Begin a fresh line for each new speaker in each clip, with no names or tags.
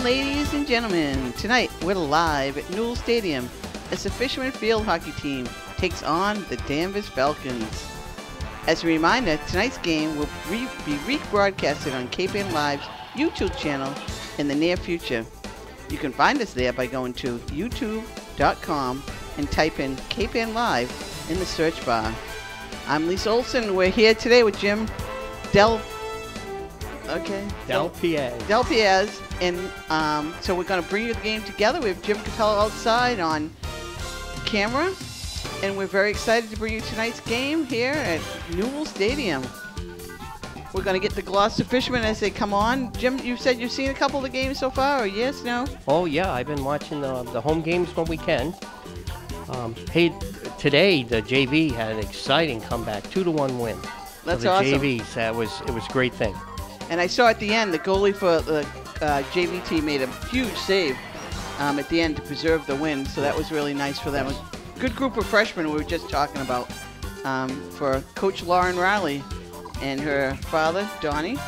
ladies and gentlemen. Tonight, we're live at Newell Stadium as the Fisherman Field Hockey Team takes on the Danvers Falcons. As a reminder, tonight's game will be rebroadcasted on KPN Live's YouTube channel in the near future. You can find us there by going to youtube.com and type in KPN Live in the search bar. I'm Lisa Olson. We're here today with Jim Del Piaz, and so we're going to bring you the game together. We have Jim Capello outside on camera, and we're very excited to bring you tonight's game here at Newell Stadium. We're going to get the Gloucester Fishermen as they come on. Jim, you said you've seen a couple of the games so far, or yes, no?
Oh, yeah, I've been watching the home games when we can. Hey, today the JV had an exciting comeback, 2-1 win.
That's
so the
awesome.
JVs, it was a great thing.
And I saw at the end the goalie for the JV team made a huge save at the end to preserve the win, so that was really nice for them. A good group of freshmen we were just talking about for Coach Lauren Riley and her father, Donnie.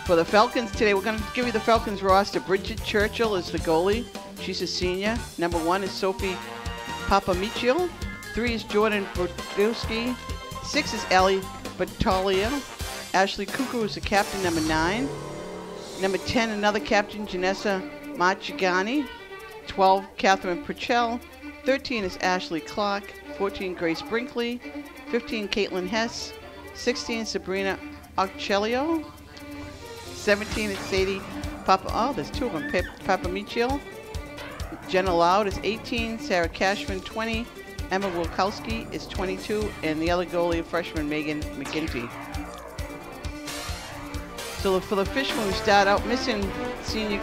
For the Falcons today, we're going to give you the Falcons roster. Bridget Churchill is the goalie. She's a senior. Number 1 is Sophie Papamichil. 3 is Jordan Brodowski. 6 is Ellie Battaglio. Ashley Kuku is the captain, number 9. Number 10, another captain, Janessa Machigani. 12, Catherine Purcell. 13 is Ashley Clark. 14, Grace Brinkley. 15, Caitlin Hess. 16, Sabrina Ochelio. 17 is Sadie there's 2 of them, Papamichil. Jenna Loud is 18. Sarah Cashman, 20. Emma Wilkowski is 22. And the other goalie, freshman Megan McGinty. So for the Fishermen, we start out missing senior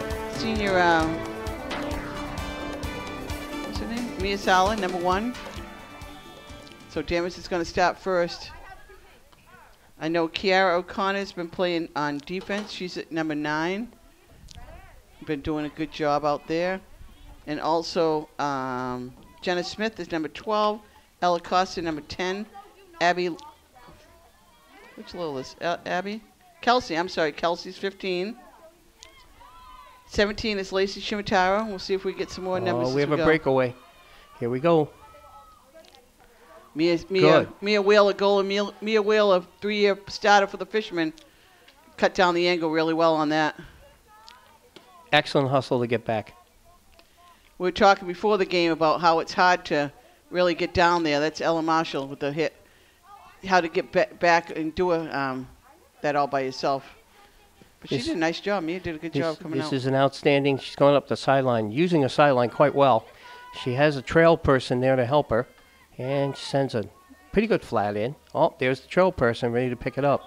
what's her name? Mia Sala, number 1. So Danvers is going to start first. I know Kiara O'Connor's been playing on defense. She's at number 9. Been doing a good job out there. And also Jenna Smith is number 12. Ella Costa, number 10. Abby, which little is Abby? Kelsey, I'm sorry, Kelsey's 15. 17 is Lacey Shimataro. We'll see if we get some more numbers.
Oh, we have a breakaway. Here we go.
Mia Wheeler, goal. Mia Wheeler, 3-year starter for the Fishermen. Cut down the angle really well on that.
Excellent hustle to get back.
We were talking before the game about how it's hard to really get down there. That's Ella Marshall with the hit. How to get back and do that all by yourself. But she did a nice job. Mia did a good job coming out.
This is an outstanding. She's going up the sideline, using a sideline quite well. She has a trail person there to help her, and she sends a pretty good flat in. Oh, there's the trail person ready to pick it up.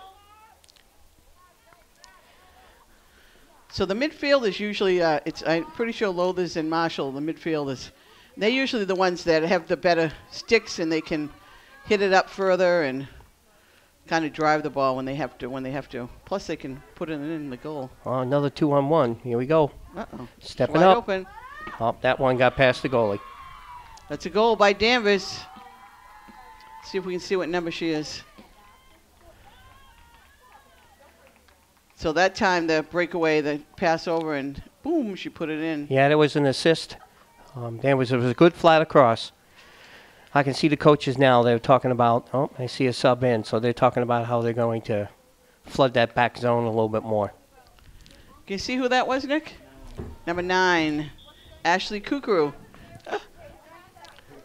So the midfield is usually, I'm pretty sure Lothers and Marshall, the midfielders, they're usually the ones that have the better sticks and they can hit it up further and kind of drive the ball when they have to. Plus, they can put it in the goal.
Oh, another 2-on-1. Here we go.
Uh-oh.
Stepping
Wide
up.
Open.
Oh, that one got past the goalie.
That's a goal by Danvers. See if we can see what number she is. So that time, the breakaway, the pass over, and boom, she put it in.
Yeah, that was an assist. It was a good flat across. I can see the coaches now. They're talking about, oh, I see a sub in. So they're talking about how they're going to flood that back zone a little bit more.
Can you see who that was, Nick? Number 9, Ashley Kukuru.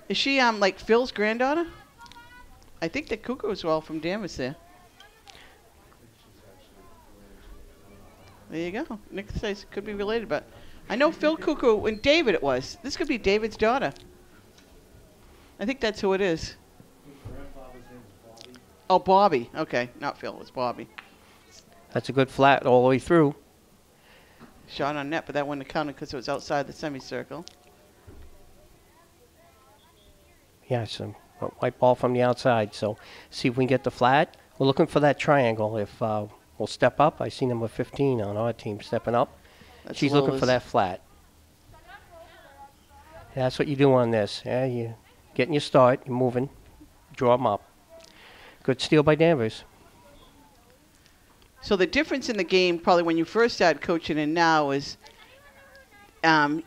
Is she like Phil's granddaughter? I think that Kukuru is well from Danvers there. There you go. Nick says it could be related, but I know Phil Kukuru and David it was. This could be David's daughter. I think that's who it is. Oh, Bobby. Okay, not Phil. It's Bobby.
That's a good flat all the way through.
Shot on net, but that wouldn't have counted because it was outside the semicircle.
Yeah, some white ball from the outside. So see if we can get the flat. We're looking for that triangle. If we'll step up. I see number 15 on our team stepping up. She's looking for that flat. That's what you do on this. Yeah, you getting your start, you're moving, draw them up. Good steal by Danvers.
So the difference in the game, probably when you first started coaching and now, is you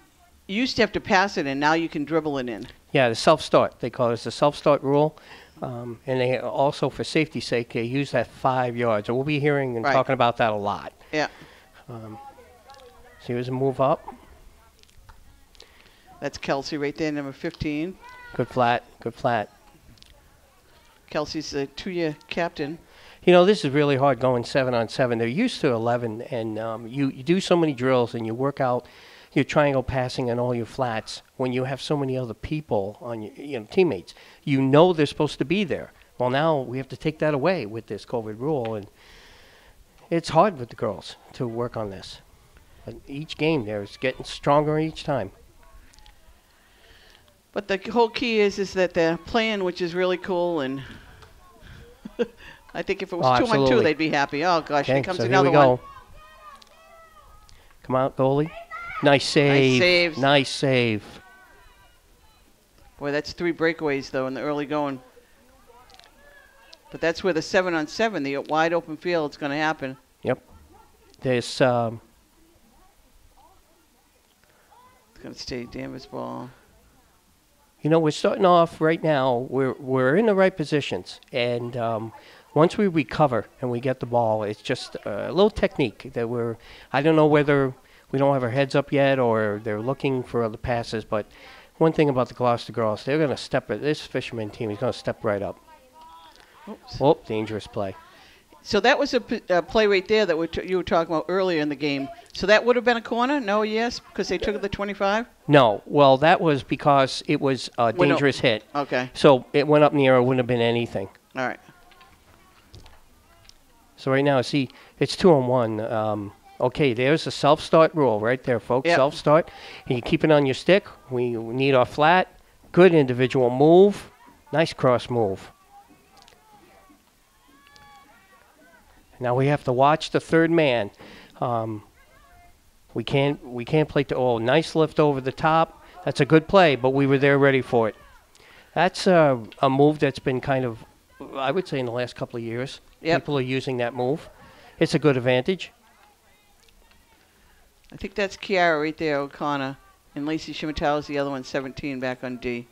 used to have to pass it in. Now you can dribble it in.
Yeah, the self-start. They call it the self-start rule. And they also, for safety's sake, they use that 5 yards. So we'll be hearing and talking about that a lot.
Yeah.
So here's a move up.
That's Kelsey right there, number 15.
Good flat, good flat.
Kelsey's a 2-year captain.
You know, this is really hard going 7-on-7. They're used to 11, and you do so many drills and you work out your triangle passing and all your flats when you have so many other people on your teammates. You know they're supposed to be there. Well, now we have to take that away with this COVID rule, and it's hard with the girls to work on this. But each game there is getting stronger each time.
But the whole key is that they're playing, which is really cool, and I think if it was 2-on-2, they'd be happy. Oh, gosh,
okay,
here comes
so
another
here we
one.
Go. Come out, goalie. Nice save.
Nice saves.
Nice save.
Boy, that's 3 breakaways, though, in the early going. But that's where the 7-on-7, the wide open field, is going to happen.
Yep. There's
It's going to stay Danvers ball.
You know, we're starting off right now. We're in the right positions, and once we recover and we get the ball, it's just a little technique that I don't know whether we don't have our heads up yet or they're looking for other passes. But one thing about the Gloucester girls, they're going to step it. This fisherman team is going to step right up.
Oops.
Oh, dangerous play.
So that was a play right there that you were talking about earlier in the game. So that would have been a corner? No, yes, because they took the 25?
No. Well, that was because it was a dangerous hit.
Okay.
So it went up in the air. It wouldn't have been anything.
All right.
So right now, see, it's 2-on-1. Okay, there's a self-start rule right there, folks.
Yep.
Self-start. And you keep it on your stick. We need our flat. Good individual move. Nice cross move. Now we have to watch the third man. We can't play to nice lift over the top. That's a good play, but we were there ready for it. That's a move that's been kind of, I would say, in the last couple of years.
Yep.
People are using that move. It's a good advantage.
I think that's Kiara right there, O'Connor. And Lacey Shimatao is the other one, 17, back on D.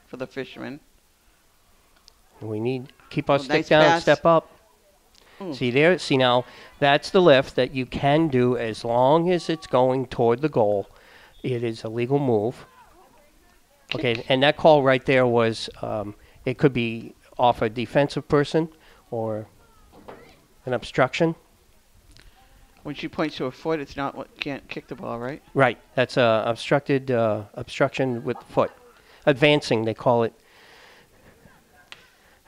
For the fishermen.
We need keep our stick
nice
down,
pass.
step up.
Ooh.
See there? See now, that's the lift that you can do as long as it's going toward the goal. It is a legal move. Okay, and that call right there was, it could be off a defensive person or an obstruction.
When she points to a foot, it's not can't kick the ball, right?
Right, that's obstruction with the foot. Advancing, they call it.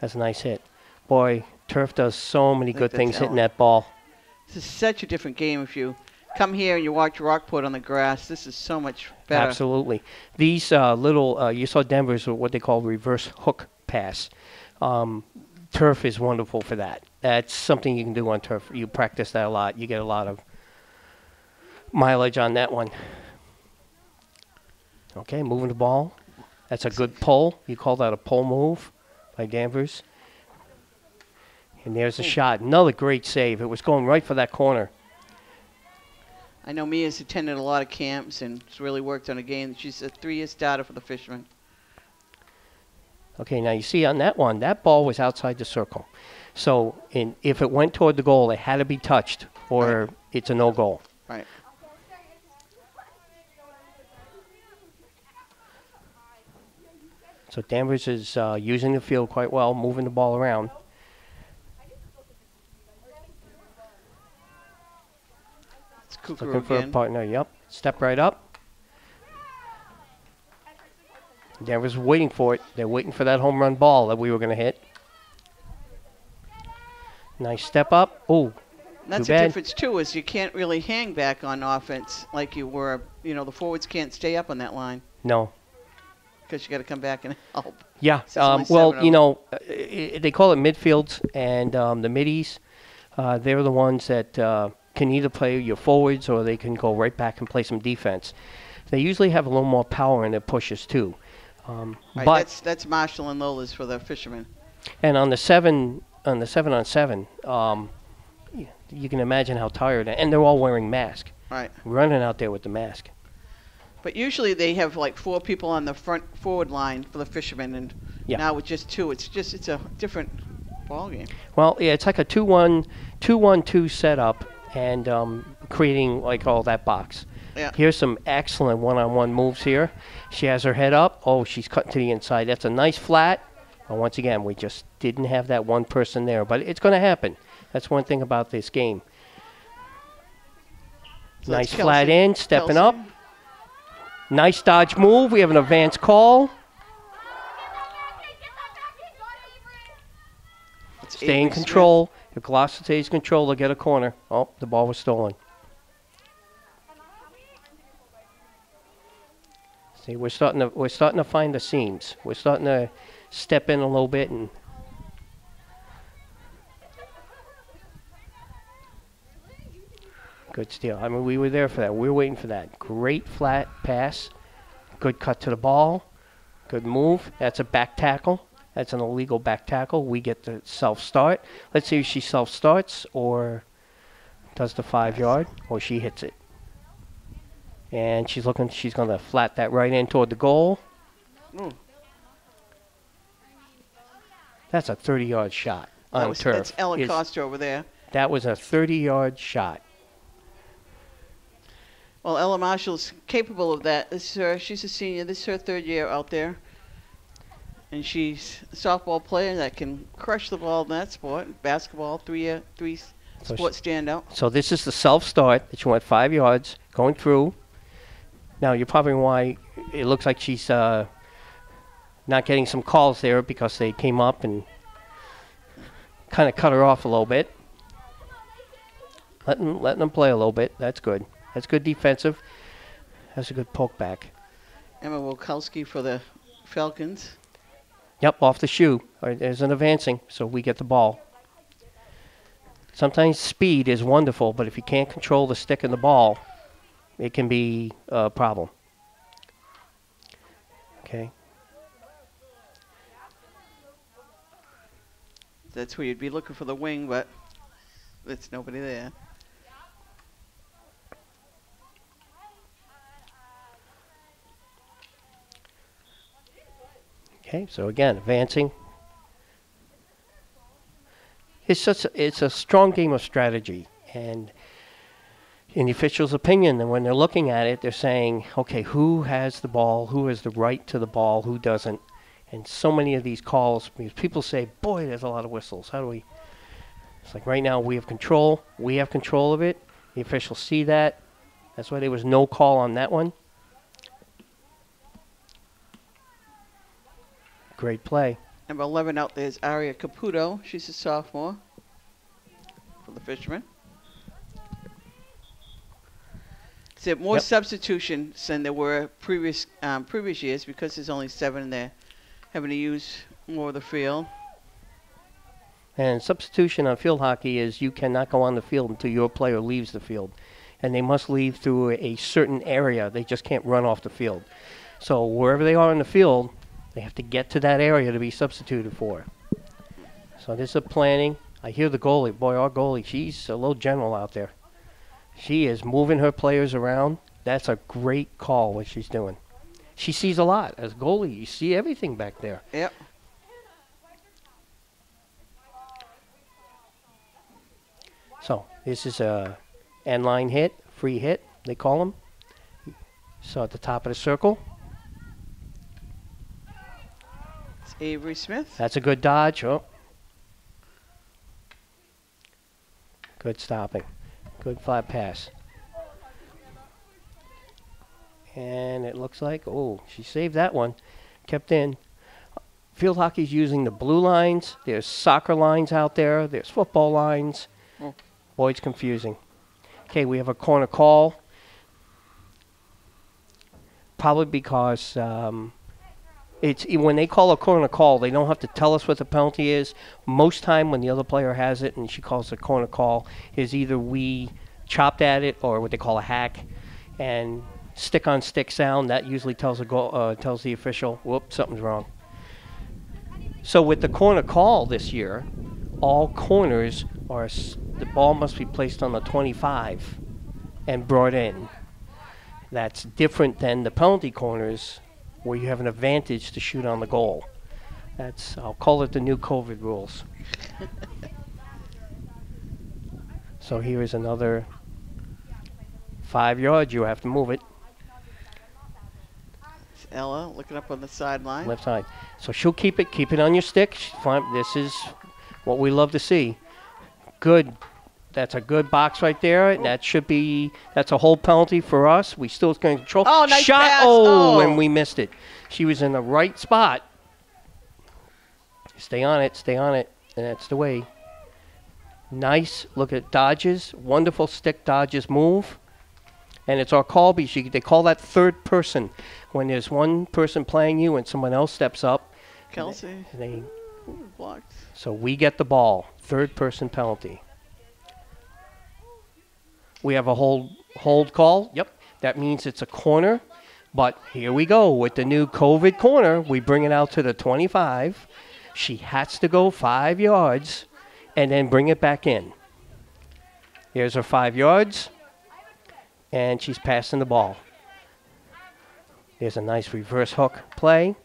That's a nice hit. Boy, Turf does so many good things hitting that ball.
This is such a different game. If you come here and you watch Rockport on the grass, this is so much better.
Absolutely. These little, you saw Denver's what they call reverse hook pass. Turf is wonderful for that. That's something you can do on turf. You practice that a lot. You get a lot of mileage on that one. Okay, moving the ball. That's a good pull. You call that a pull move by Danvers. And there's a shot. Another great save. It was going right for that corner.
I know Mia's attended a lot of camps and has really worked on a game. She's a 3-year starter for the fishermen.
Okay, now you see on that one, that ball was outside the circle. So if it went toward the goal, it had to be touched or it's a no goal.
Right.
So Danvers is using the field quite well, moving the ball around. Looking for a partner, yep. Step right up. Danvers waiting for it. They're waiting for that home run ball that we were going to hit. Nice step up. Oh,
that's the difference, too, is you can't really hang back on offense like you were. You know, the forwards can't stay up on that line.
No.
Because you got to come back and help.
Yeah. Well, you know, they call it midfields, and the middies, they're the ones that can either play your forwards or they can go right back and play some defense. They usually have a little more power in their pushes, too.
Right,
but
that's Marshall and Lola's for the fishermen.
And on the 7-on-7, you can imagine how tired, and they're all wearing masks.
Right.
running out there with the mask.
But usually they have like 4 people on the front forward line for the fishermen, and now with just 2, it's a different ball game.
Well, yeah, it's like a 2-1-2 setup, and creating like all that box.
Yeah.
Here's some excellent one-on-one moves here. She has her head up. Oh, she's cutting to the inside. That's a nice flat. And once again, we just didn't have that one person there, but it's going to happen. That's one thing about this game.
So
nice flat in, stepping up. Nice dodge move. We have an advance call. Stay in control. If Gloucester stays in control, they'll get a corner. Oh, the ball was stolen. See, we're starting to find the seams. We're starting to step in a little bit and good steal. I mean, we were there for that. We were waiting for that. Great flat pass. Good cut to the ball. Good move. That's a back tackle. That's an illegal back tackle. We get the self-start. Let's see if she self-starts or does the 5-yard or she hits it. And she's going to flat that right in toward the goal.
Ooh.
That's a 30-yard shot on turf.
That's Ella Costa over there.
That was a 30-yard shot.
Well, Ella Marshall's capable of that. She's a senior. This is her 3rd year out there. And she's a softball player that can crush the ball in that sport. Basketball, three sport standout. So
this is the self-start that she went 5 yards, going through. Now, you're probably why it looks like she's not getting some calls there because they came up and kind of cut her off a little bit. Letting them play a little bit. That's good. That's good defensive. That's a good poke back.
Emma Wilkowski for the Falcons.
Yep, off the shoe. There's an advancing, so we get the ball. Sometimes speed is wonderful, but if you can't control the stick and the ball, it can be a problem. Okay.
That's where you'd be looking for the wing, but there's nobody there.
Okay, so again, advancing. It's a strong game of strategy, and in the official's opinion, and when they're looking at it, they're saying, okay, who has the ball, who has the right to the ball, who doesn't, and so many of these calls, because people say, boy, there's a lot of whistles. How do we? It's like right now we have control. We have control of it. The officials see that. That's why there was no call on that one. Great play.
Number 11 out there is Arya Caputo. She's a sophomore for the Fishermen. So more substitutions than there were previous years because there's only 7 there, having to use more of the field.
And substitution on field hockey is you cannot go on the field until your player leaves the field. And they must leave through a certain area. They just can't run off the field. So wherever they are in the field, they have to get to that area to be substituted for. So this is planning. I hear the goalie. Boy, our goalie, she's a little general out there. She is moving her players around. That's a great call, what she's doing. She sees a lot. As goalie, you see everything back there.
Yep.
So this is a end line hit, free hit, they call them. So at the top of the circle.
It's Avery Smith.
That's a good dodge. Oh. Good stopping. Good flat pass. And it looks like, oh, she saved that one. Kept in. Field hockey's using the blue lines. There's soccer lines out there. There's football lines.
Oh.
Boy, it's confusing. Okay, we have a corner call. Probably because it's when they call a corner call, they don't have to tell us what the penalty is. Most time when the other player has it and she calls a corner call, is either we chopped at it or what they call a hack, and stick on stick sound that usually tells tells the official, whoop, something's wrong. So with the corner call this year, all corners are the ball must be placed on the 25, and brought in. That's different than the penalty corners where you have an advantage to shoot on the goal. I'll call it the new COVID rules. So here is another 5 yards. You have to move it.
It's Ella looking up on the sideline.
Left side. So she'll keep it on your stick. This is what we love to see. Good. That's a good box right there. That's a whole penalty for us. We still can control.
Oh, nice
shot.
pass.
Oh, and we missed it. She was in the right spot. Stay on it. And that's the way. Nice. Look at dodges. Wonderful stick dodges move. And it's our call because they call that third person. When there's one person playing you and someone else steps up.
Kelsey. Blocked.
So we get the ball. Third person penalty. We have a hold call. Yep. That means it's a corner. But here we go. With the new COVID corner, we bring it out to the 25. She has to go 5 yards and then bring it back in. Here's her 5 yards. And she's passing the ball. There's a nice reverse hook play.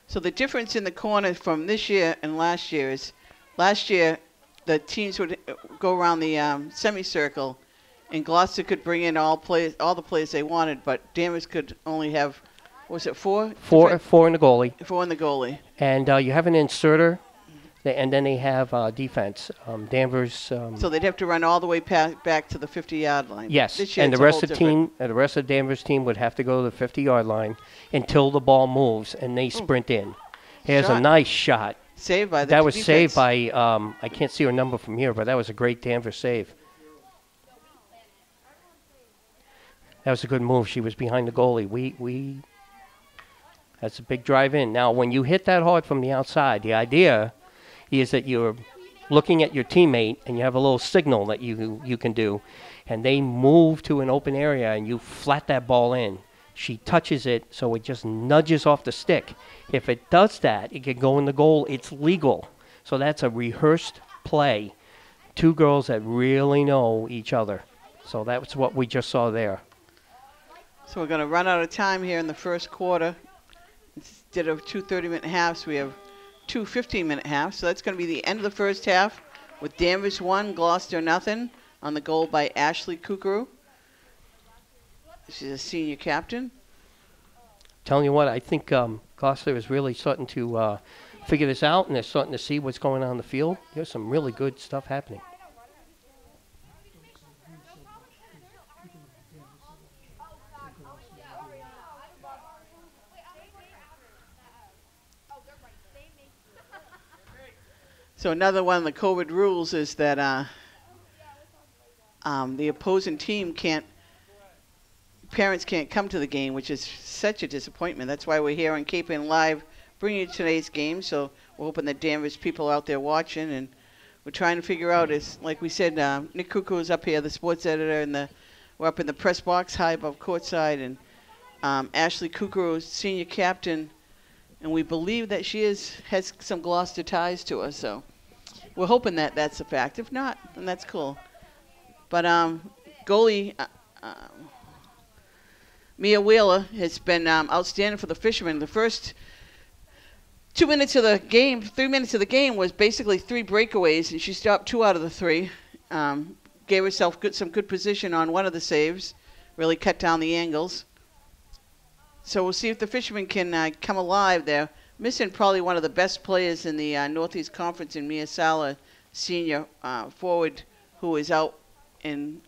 So the difference in the corner from this year and last year is last year the teams would go around the semicircle, and Gloucester could bring in all the players they wanted, but Danvers could only have, what was it, four?
Four in the goalie.
4 in the goalie.
And you have an inserter, and then they have defense. Danvers.
So they'd have to run all the way back to the 50-yard line.
Yes, and the rest of Danvers' team would have to go to the 50-yard line until the ball moves, and they sprint in. Here's a nice shot.
Saved by the
That was
defense.
saved by, I can't see her number from here, but that was a great Danvers save. That was a good move. She was behind the goalie. That's a big drive in. Now, when you hit that hard from the outside, the idea is that you're looking at your teammate and you have a little signal that you can do, and they move to an open area and you flat that ball in. She touches it, so it just nudges off the stick. If it does that, it can go in the goal. It's legal. So that's a rehearsed play. 2 girls that really know each other. So that's what we just saw there.
So we're going to run out of time here in the first quarter. Instead of 2 30-minute halves, we have 2 15-minute halves. So that's going to be the end of the first half with Danvers 1, Gloucester 0 on the goal by Ashley Kukuru. She's a senior captain.
Telling you what, I think Gloucester is really starting to figure this out, and they're starting to see what's going on in the field. There's some really good stuff happening.
So another one of the COVID rules is that the opposing team parents can't come to the game, which is such a disappointment. That's why we're here on Cape Ann Live bringing you today's game. So we're hoping that Danvers people out there watching, and we're trying to figure out, is like we said, Nick Kuku is up here, the sports editor, and we're up in the press box high above courtside, and Ashley Kukuru is senior captain, and we believe that she has some Gloucester ties to us. So we're hoping that that's a fact. If not, then that's cool. But goalie Mia Wheeler has been outstanding for the Fishermen. The first 3 minutes of the game was basically 3 breakaways, and she stopped 2 out of the 3. Gave herself some good position on one of the saves, really cut down the angles. So we'll see if the Fishermen can come alive. They're missing probably one of the best players in the Northeast Conference in Mia Sala, senior forward, who is out and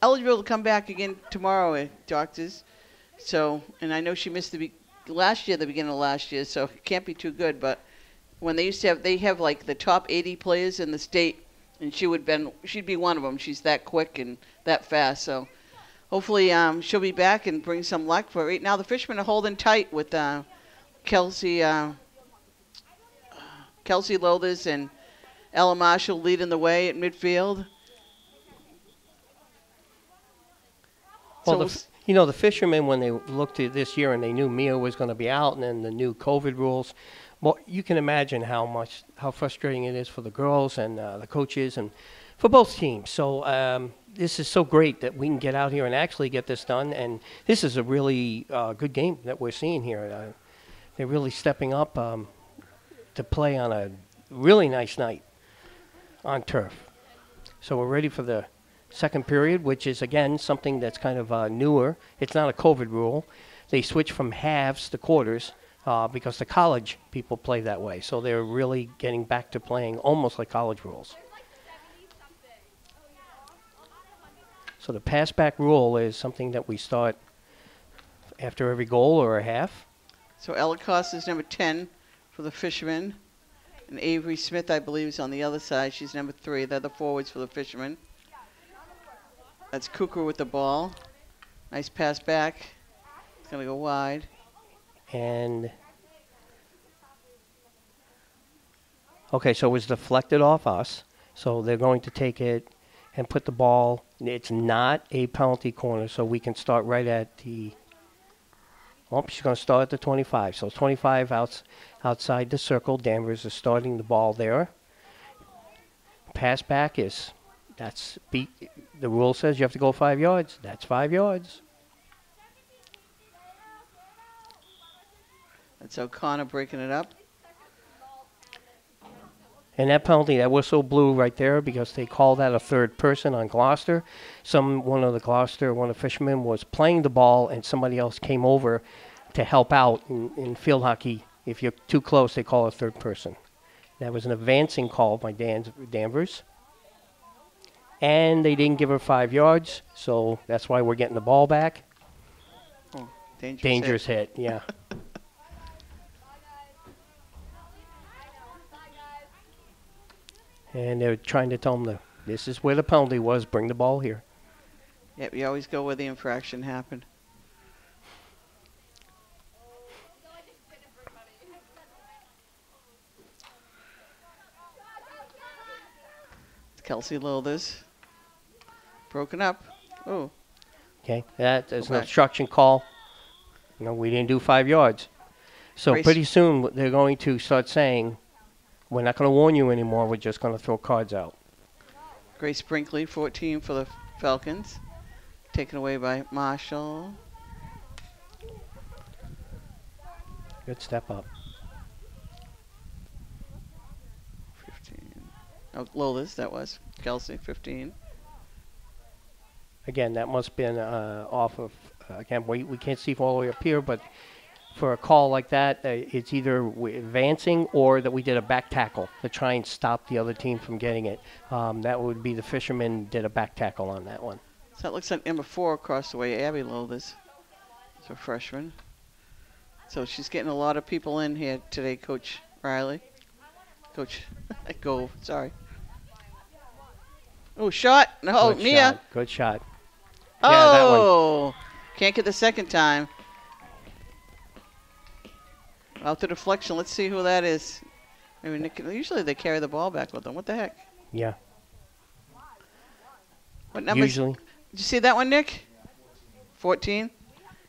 eligible to come back again tomorrow, doctors. So, and I know she missed the beginning of last year, so it can't be too good. But when they have like the top 80 players in the state, and she'd be one of them. She's that quick and that fast. So hopefully she'll be back and bring some luck. But right now the Fishermen are holding tight with Kelsey Lothers and Ella Marshall leading the way at midfield.
Well, the Fishermen, when they looked at this year and they knew Mia was going to be out, and then the new COVID rules, well, you can imagine how frustrating it is for the girls and the coaches and for both teams. So this is so great that we can get out here and actually get this done. And this is a really good game that we're seeing here. They're really stepping up to play on a really nice night on turf. So we're ready for the second period, which is, again, something that's kind of newer. It's not a COVID rule. They switch from halves to quarters because the college people play that way. So they're really getting back to playing almost like college rules. So the pass-back rule is something that we start after every goal or a half.
So Ellicott is number 10 for the Fishermen. And Avery Smith, I believe, is on the other side. She's number 3. They're the forwards for the Fishermen. That's Kuker with the ball. Nice pass back. It's going to go wide.
And okay, so it was deflected off us. So they're going to take it and put the ball. It's not a penalty corner, so we can start right at the. Oh, she's going to start at the 25. So 25 outside the circle. Danvers is starting the ball there. Pass back is, the rule says you have to go 5 yards. That's 5 yards.
That's O'Connor breaking it up.
And that penalty, that whistle blew right there because they called that a third person on Gloucester. One of the fishermen was playing the ball and somebody else came over to help out. In field hockey, if you're too close, they call a third person. That was an advancing call by Danvers. And they didn't give her 5 yards, so that's why we're getting the ball back.
Oh,
dangerous hit, yeah. And they're trying to tell them this is where the penalty was. Bring the ball here.
Yep, you always go where the infraction happened. It's Kelsey Lilthers. Broken up. Oh.
Okay, that is an obstruction call. We didn't do 5 yards. So pretty soon they're going to start saying, we're not going to warn you anymore. We're just going to throw cards out.
Grace Brinkley, 14 for the Falcons. Taken away by Marshall.
Good step up.
15. Oh, Lola's, that was. Kelsey, 15.
Again, that must have been off of, again, we can't see all the way up here, but for a call like that, it's either advancing or that we did a back tackle to try and stop the other team from getting it. That would be the Fishermen did a back tackle on that one.
So that looks like number 4 across the way, Abby Lilthers. It's a freshman. So she's getting a lot of people in here today, Coach Riley. Coach Gove, sorry. Oh, shot. No,
Good
Mia.
Shot. Good shot.
Oh,
yeah, that one.
Can't get the second time. Out to deflection. Let's see who that is. I mean, usually they carry the ball back with them. What the heck?
Yeah.
What number?
Usually.
Did you see that one, Nick? 14.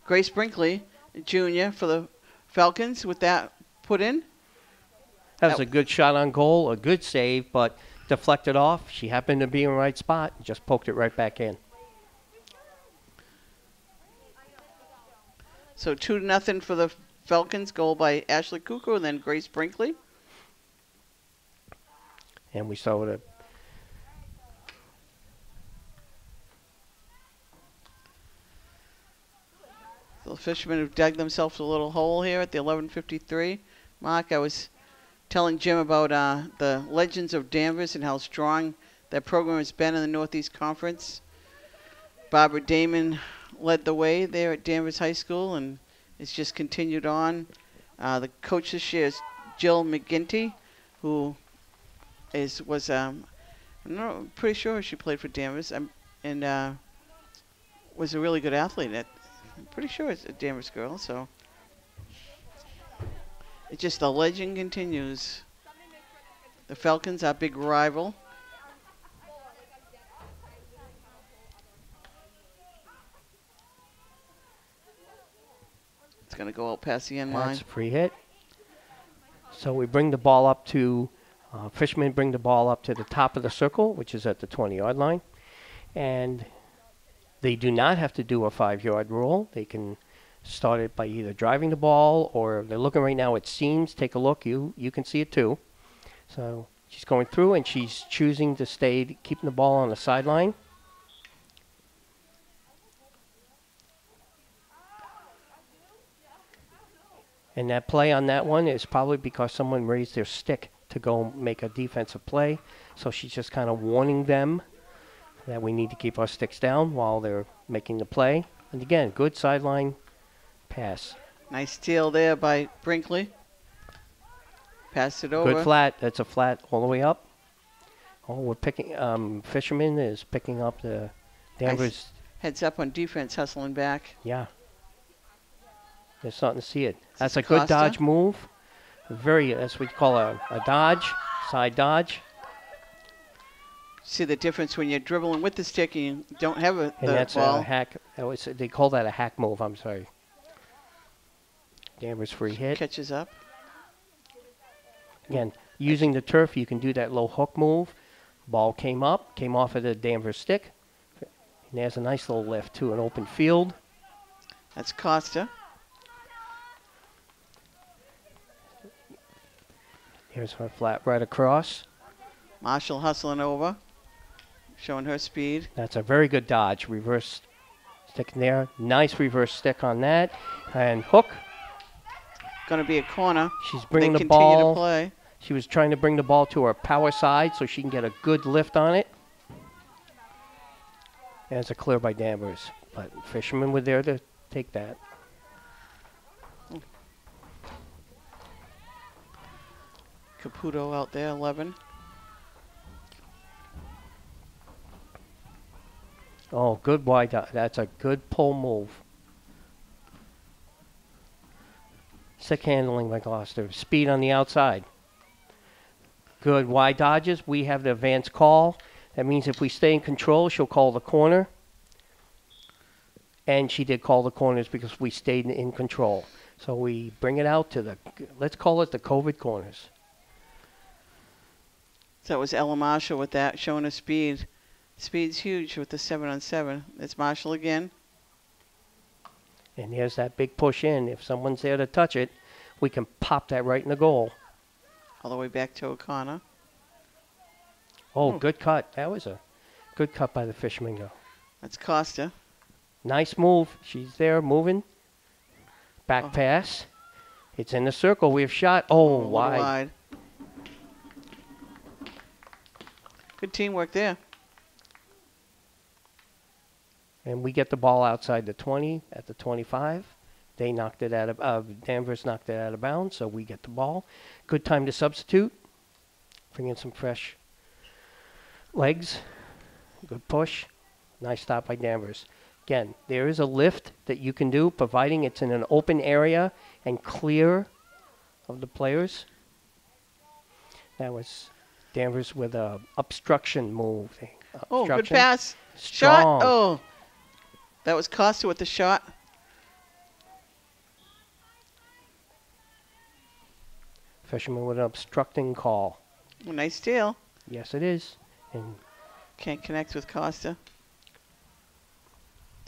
Grace Brinkley, junior for the Falcons with that put in.
That was a good shot on goal, a good save, but deflected off. She happened to be in the right spot and just poked it right back in.
So 2-0 for the Falcons. Goal by Ashley Kuko and then Grace Brinkley.
And we saw it.
The Fishermen have dug themselves a little hole here at the 11:53 mark. I was telling Jim about the legends of Danvers and how strong that program has been in the Northeast Conference. Barbara Damon led the way there at Danvers High School, and it's just continued on. The coach this year is Jill McGinty, who I'm pretty sure she played for Danvers and was a really good athlete. I'm pretty sure it's a Danvers girl, so it's just the legend continues. The Falcons, our big rival. It's going to go out past the end line.
That's a free hit. So we bring the ball up to Fishermen bring the ball up to the top of the circle, which is at the 20-yard line. And they do not have to do a 5-yard rule. They can start it by either driving the ball, or they're looking right now at seams. Take a look. You can see it too. So she's going through, and she's choosing to stay, keeping the ball on the sideline. And that play on that one is probably because someone raised their stick to go make a defensive play. So she's just kind of warning them that we need to keep our sticks down while they're making the play. And again, good sideline pass.
Nice steal there by Brinkley. Pass it over.
Good flat. That's a flat all the way up. Oh, we're picking, Fisherman is picking up the Danvers.
Nice. Heads up on defense, hustling back.
Yeah. They're starting to see it. That's a
Costa?
good dodge move. That's what we call a dodge, side dodge.
See the difference when you're dribbling with the stick and you don't have the
that's
ball.
A hack. They call that a hack move. I'm sorry. Danvers free hit.
Catches up.
Again, using the turf, you can do that low hook move. Ball came up, came off of the Danvers stick. And there's a nice little lift to an open field.
That's Costa.
Here's her flat right across.
Marshall hustling over, showing her speed.
That's a very good dodge. Reverse stick in there. Nice reverse stick on that. And hook.
Going to be a corner.
She's bringing
they
the
continue
ball.
To play.
She was trying to bring the ball to her power side so she can get a good lift on it. And it's a clear by Danvers. But Fishermen were there to take that.
Caputo out there, 11.
Oh, good wide. That's a good pull move. Sick handling by Gloucester. Speed on the outside. Good wide dodges. We have the advance call. That means if we stay in control, she'll call the corner. And she did call the corners because we stayed in control. So we bring it out to the, let's call it the COVID corners.
So that was Ella Marshall with that, showing her speed. Speed's huge with the 7-on-7. It's Marshall again.
And there's that big push in. If someone's there to touch it, we can pop that right in the goal.
All the way back to O'Connor.
Oh, good cut. That was a good cut by the Fisherman go.
That's Costa.
Nice move. She's there moving. Back pass. It's in the circle. We have shot. Oh, wide.
Good teamwork there.
And we get the ball outside the 20 at the 25. They knocked it out of Danvers knocked it out of bounds, so we get the ball. Good time to substitute. Bring in some fresh legs. Good push. Nice stop by Danvers. Again, there is a lift that you can do, providing it's in an open area and clear of the players. That was Danvers with a obstruction move.
Oh, good
Obstruction.
pass.
Strong.
Shot. Oh, that was Costa with the shot.
Fisherman with an obstructing call.
Oh, nice steal.
Yes, it is. And
can't connect with Costa.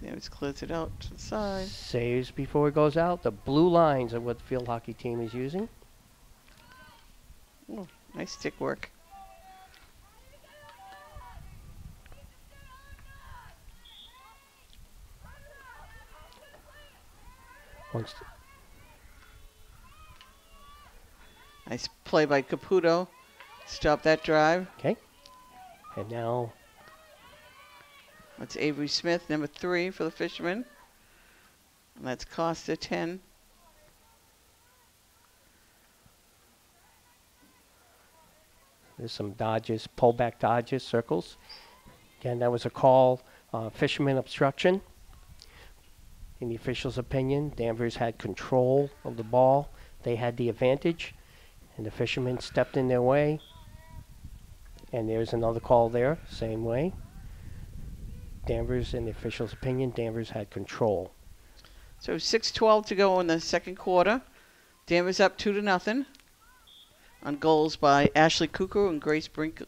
Davis clears it out to the side.
Saves before it goes out. The blue lines are what the field hockey team is using.
Oh, nice stick work. Nice play by Caputo. Stop that drive.
Okay. And now
that's Avery Smith, number 3 for the Fishermen. And that's Costa, 10.
There's some dodges, pullback dodges, circles. Again, that was a call, Fisherman obstruction. In the official's opinion, Danvers had control of the ball. They had the advantage, and the Fishermen stepped in their way. And there's another call there, same way. Danvers, in the official's opinion, Danvers had control.
So 6:12 to go in the second quarter. Danvers up 2-0. On goals by Ashley Cuckoo and Grace Brinkley.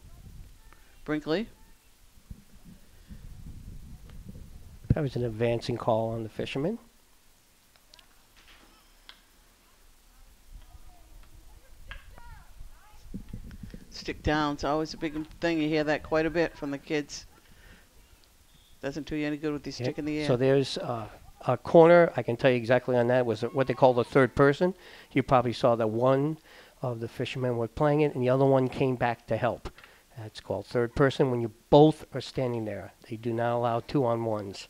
That was an advancing call on the fisherman.
Stick down. It's always a big thing. You hear that quite a bit from the kids. Doesn't do you any good with the stick in the air.
So there's a corner. I can tell you exactly on that. Was what they call the third person. You probably saw that one of the fishermen were playing it, and the other one came back to help. That's called third person when you both are standing there. They do not allow 2-on-1s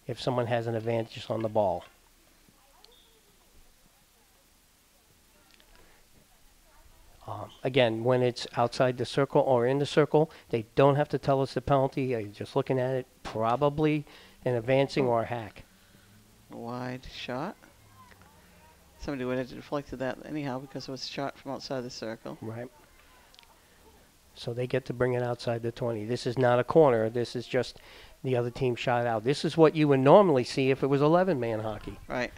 if someone has an advantage on the ball. Again, when it's outside the circle or in the circle, they don't have to tell us the penalty. You're just looking at it, probably an advancing or a hack.
A wide shot. Somebody would have deflected that anyhow because it was shot from outside the circle.
Right. So they get to bring it outside the 20. This is not a corner. This is just the other team shot out. This is what you would normally see if it was 11-man hockey.
Right.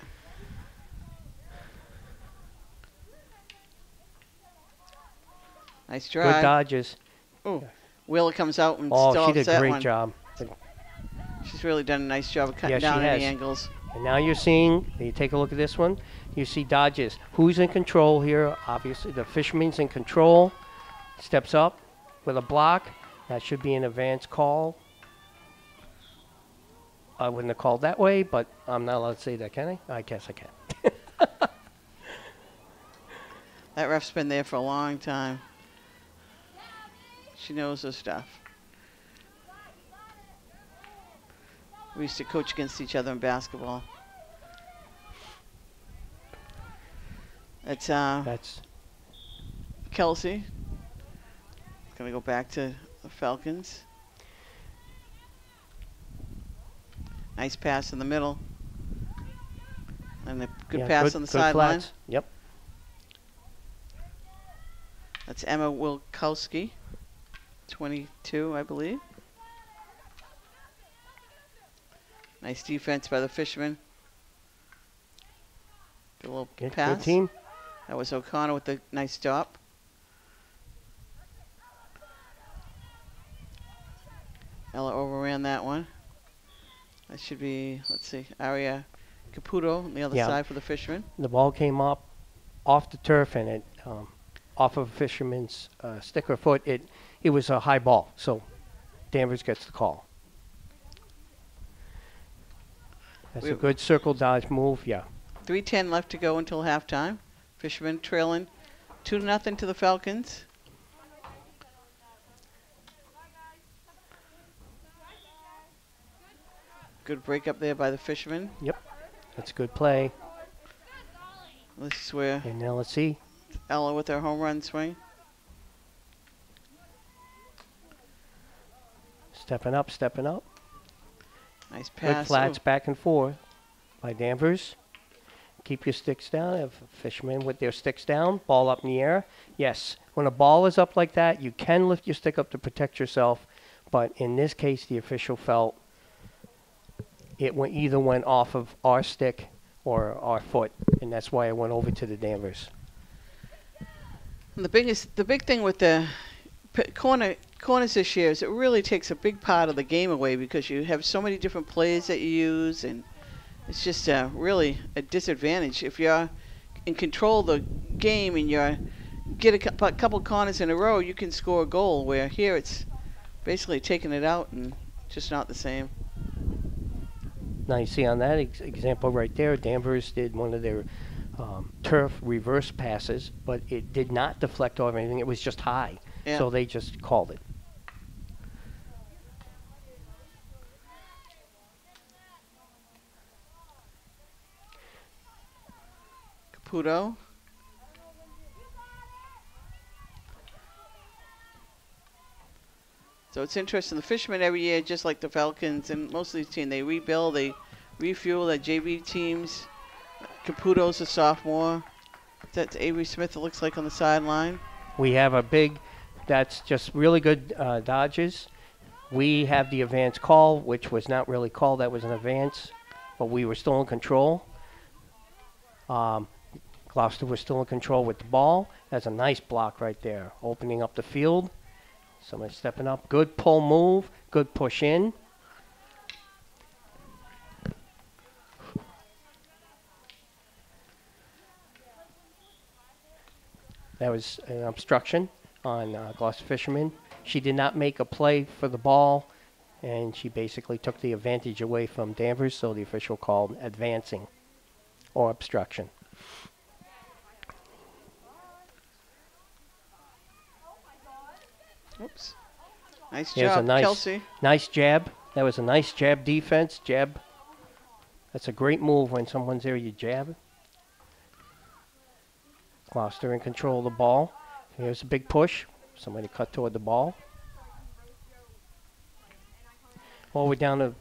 Nice drive.
Good dodges.
Oh, Wheeler comes out and
Oh, she did a great
one.
job.
She's really done a nice job of cutting down any angles.
And now you're seeing, you take a look at this one, you see dodges. Who's in control here? Obviously, the fisherman's in control. Steps up with a block. That should be an advance call. I wouldn't have called that way, but I'm not allowed to say that, can I? I guess I can.
That ref's been there for a long time. She knows her stuff. We used to coach against each other in basketball. That's Kelsey. Gonna go back to the Falcons. Nice pass in the middle. And a good pass on the sideline.
Yep.
That's Emma Wilkowski, 22, I believe. Nice defense by the fisherman. Good little pass.
Good team.
That was O'Connor with the nice stop. Ella overran that one. That should be, let's see, Arya Caputo on the other side for the fisherman.
The ball came up off the turf and it off of a fisherman's stick or foot. It was a high ball, so Danvers gets the call. That's a good circle dodge move, yeah.
3:10 left to go until halftime. Fishermen trailing 2-0 to the Falcons. Good break up there by the fishermen.
Yep, that's a good play.
This is where.
And now let's see.
Ella with her home run swing.
Stepping up, stepping up.
Nice pass.
Good flats back and forth by Danvers. Keep your sticks down. If fishermen with their sticks down, ball up in the air. Yes, when a ball is up like that, you can lift your stick up to protect yourself. But in this case, the official felt it either went off of our stick or our foot, and that's why it went over to the Danvers.
And the big thing with the corners this year is it really takes a big part of the game away because you have so many different plays that you use, and it's just really a disadvantage. If you're in control of the game and you get a couple corners in a row, you can score a goal, where here it's basically taking it out and just not the same.
Now you see on that example right there, Danvers did one of their turf reverse passes, but it did not deflect off anything. It was just high, so they just called it.
Caputo. So it's interesting. The fishermen every year, just like the Falcons and most of these teams, they rebuild, they refuel their JV teams. Caputo's a sophomore. That's Avery Smith, it looks like, on the sideline.
We have a big, that's just really good dodges. We have the advance call, which was not really called. That was an advance, but we were still in control. Gloucester was still in control with the ball. That's a nice block right there, opening up the field. Somebody stepping up. Good pull move. Good push in. That was an obstruction on Gloucester Fisherman. She did not make a play for the ball, and she basically took the advantage away from Danvers, so the official called advancing or obstruction.
Oops. Nice
Here's
job,
a
Kelsey.
Nice jab. That was a nice jab defense. Jab. That's a great move when someone's there, you jab. Gloucester in control of the ball. Here's a big push. Somebody cut toward the ball. Well, we're down to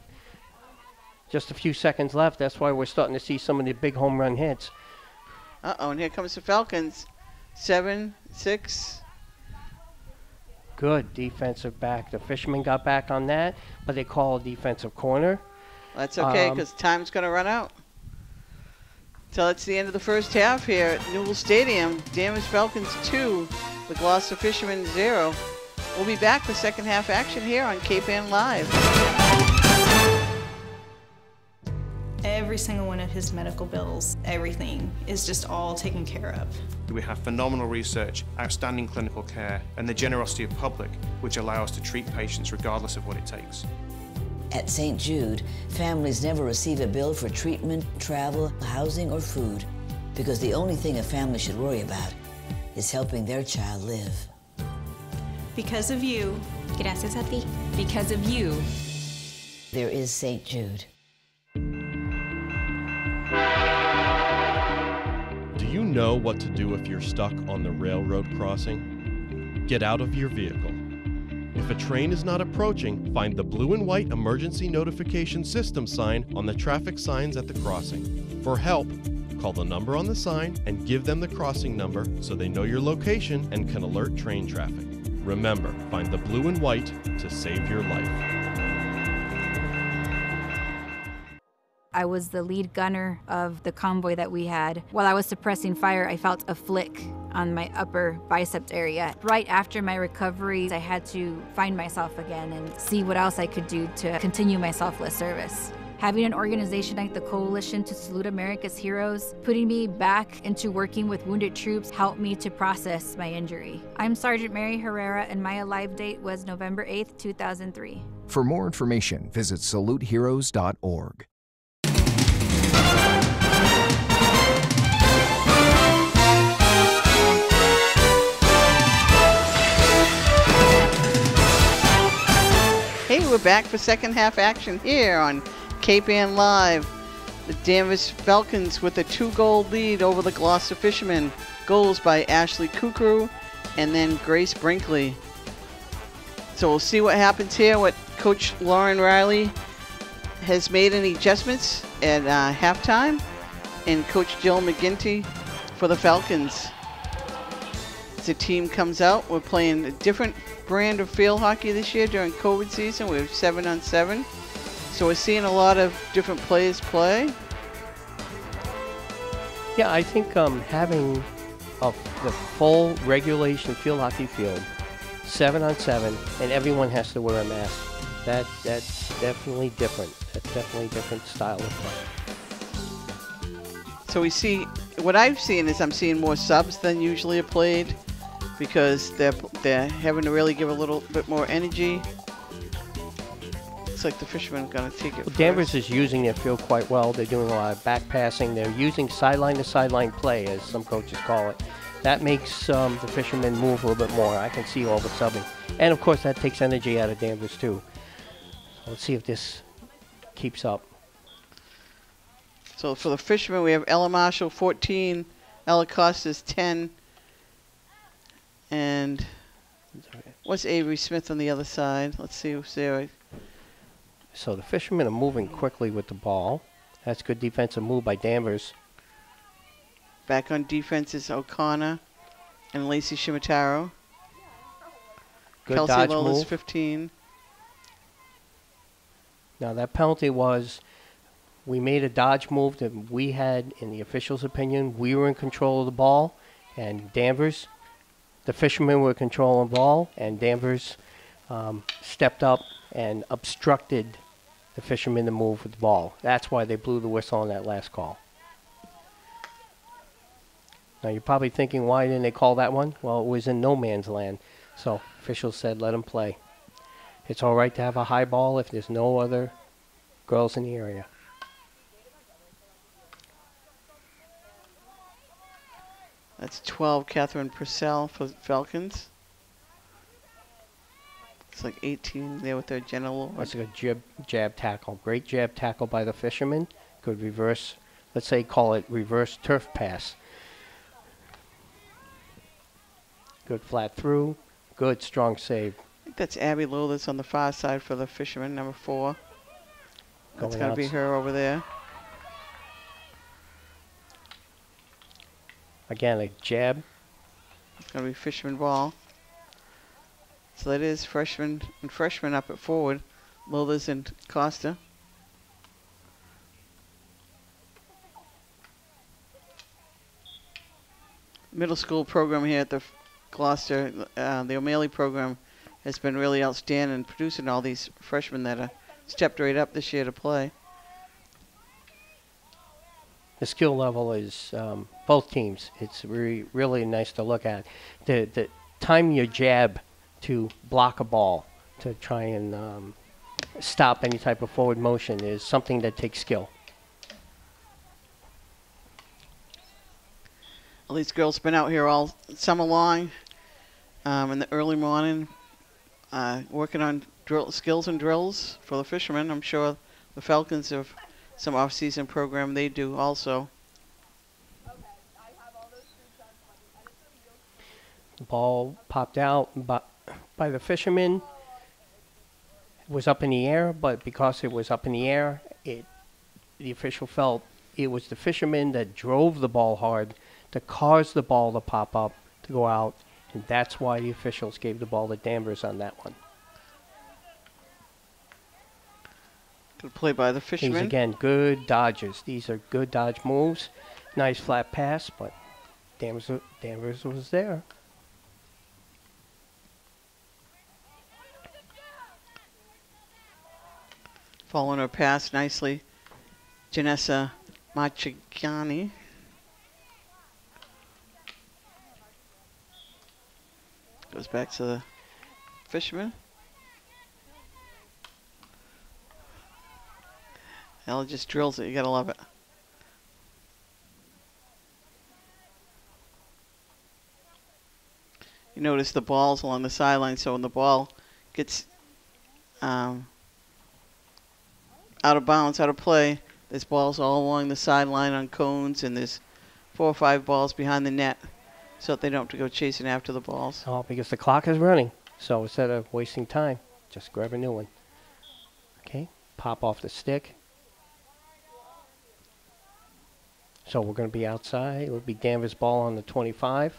just a few seconds left. That's why we're starting to see some of the big home run hits.
Uh-oh, and here comes the Falcons. 7-6.
Good defensive back. The Fishermen got back on that, but they call a defensive corner.
That's okay, because time's going to run out. So it's the end of the first half here at Newell Stadium. Danvers Falcons 2, the Gloucester Fishermen 0. We'll be back for second half action here on Cape Ann Live.
Every single one of his medical bills, everything is just all taken care of.
We have phenomenal research, outstanding clinical care, and the generosity of public, which allow us to treat patients regardless of what it takes.
At St. Jude, families never receive a bill for treatment, travel, housing, or food, because the only thing a family should worry about is helping their child live.
Because of you.
Gracias a ti. Because of you.
There is St. Jude.
Do you know what to do if you're stuck on the railroad crossing? Get out of your vehicle. If a train is not approaching, find the blue and white emergency notification system sign on the traffic signs at the crossing. For help, call the number on the sign and give them the crossing number so they know your location and can alert train traffic. Remember, find the blue and white to save your life.
I was the lead gunner of the convoy that we had. While I was suppressing fire, I felt a flick on my upper bicep area. Right after my recovery, I had to find myself again and see what else I could do to continue my selfless service. Having an organization like the Coalition to Salute America's Heroes, putting me back into working with wounded troops helped me to process my injury. I'm Sergeant Mary Herrera, and my alive date was November 8th, 2003.
For more information, visit saluteheroes.org.
Hey, we're back for second half action here on Cape Ann Live. The Danvers Falcons with a 2-goal lead over the Gloucester Fishermen. Goals by Ashley Kukru and then Grace Brinkley. So we'll see what happens here, what Coach Lauren Riley has made any adjustments at halftime, and Coach Jill McGinty for the Falcons. As the team comes out, we're playing a different brand of field hockey this year during COVID season. We have 7-on-7. So we're seeing a lot of different players play.
Yeah, I think having the full regulation field hockey field, 7-on-7, and everyone has to wear a mask. That's definitely different. That's definitely a different style of play.
So we see, what I've seen is I'm seeing more subs than usually are played because they're having to really give a little bit more energy. Looks like the Fishermen are going to take it first.
Danvers is using their field quite well. They're doing a lot of back passing. They're using sideline-to-sideline play, as some coaches call it. That makes the Fishermen move a little bit more. I can see all the subbing. And, of course, that takes energy out of Danvers, too. So let's see if this keeps up.
So for the Fishermen, we have Ella Marshall, 14. Ella Costas, 10. And what's Avery Smith on the other side? Let's see who's there.
So the Fishermen are moving quickly with the ball. That's good defensive move by Danvers.
Back on defense is O'Connor and Lacey Shimataro.
Good
Kelsey
dodge
Lola's
move.
15.
Now that penalty was we made a dodge move that we had, in the officials' opinion, we were in control of the ball, and Danvers, the fishermen were controlling the ball, and Danvers stepped up and obstructed the fishermen to move with the ball. That's why they blew the whistle on that last call. Now, you're probably thinking, why didn't they call that one? Well, it was in no man's land, so officials said let them play. It's all right to have a high ball if there's no other girls in the area.
That's 12, Catherine Purcell for Falcons. It's like 18 there with their Jenna Lord.
That's a good jab tackle. Great jab tackle by the fisherman. Good reverse, let's say call it reverse turf pass. Good flat through. Good strong save.
I think that's Abby Lowe that's on the far side for the fisherman, number 4. That's going to be her over there.
Again, a jab.
It's going to be fisherman ball. So that is freshman and freshman up at forward. Lillis and Costa. Middle school program here at the Gloucester, the O'Malley program has been really outstanding in producing all these freshmen that are stepped right up this year to play.
The skill level is both teams. It's really nice to look at. The time your jab to block a ball, to try and stop any type of forward motion is something that takes skill.
All these girls been out here all summer long in the early morning working on skills and drills for the fishermen. I'm sure the Falcons have some off-season program they do also.
The ball popped out by the fisherman. It was up in the air, but because it was up in the air, the official felt it was the fisherman that drove the ball hard to cause the ball to pop up, to go out, and that's why the officials gave the ball to Danvers on that one.
Good play by the fisherman.
These, again, good dodges. These are good dodge moves. Nice flat pass, but Danvers was there.
Following her pass nicely, Janessa Machigiani. Goes back to the fisherman. Ella just drills it. You gotta love it. You notice the balls along the sideline, so when the ball gets out of bounds, out of play, there's balls all along the sideline on cones, and there's 4 or 5 balls behind the net, so that they don't have to go chasing after the balls.
Oh, because the clock is running. So instead of wasting time, just grab a new one. Okay, pop off the stick. So we're going to be outside. It would be Danvers' ball on the 25.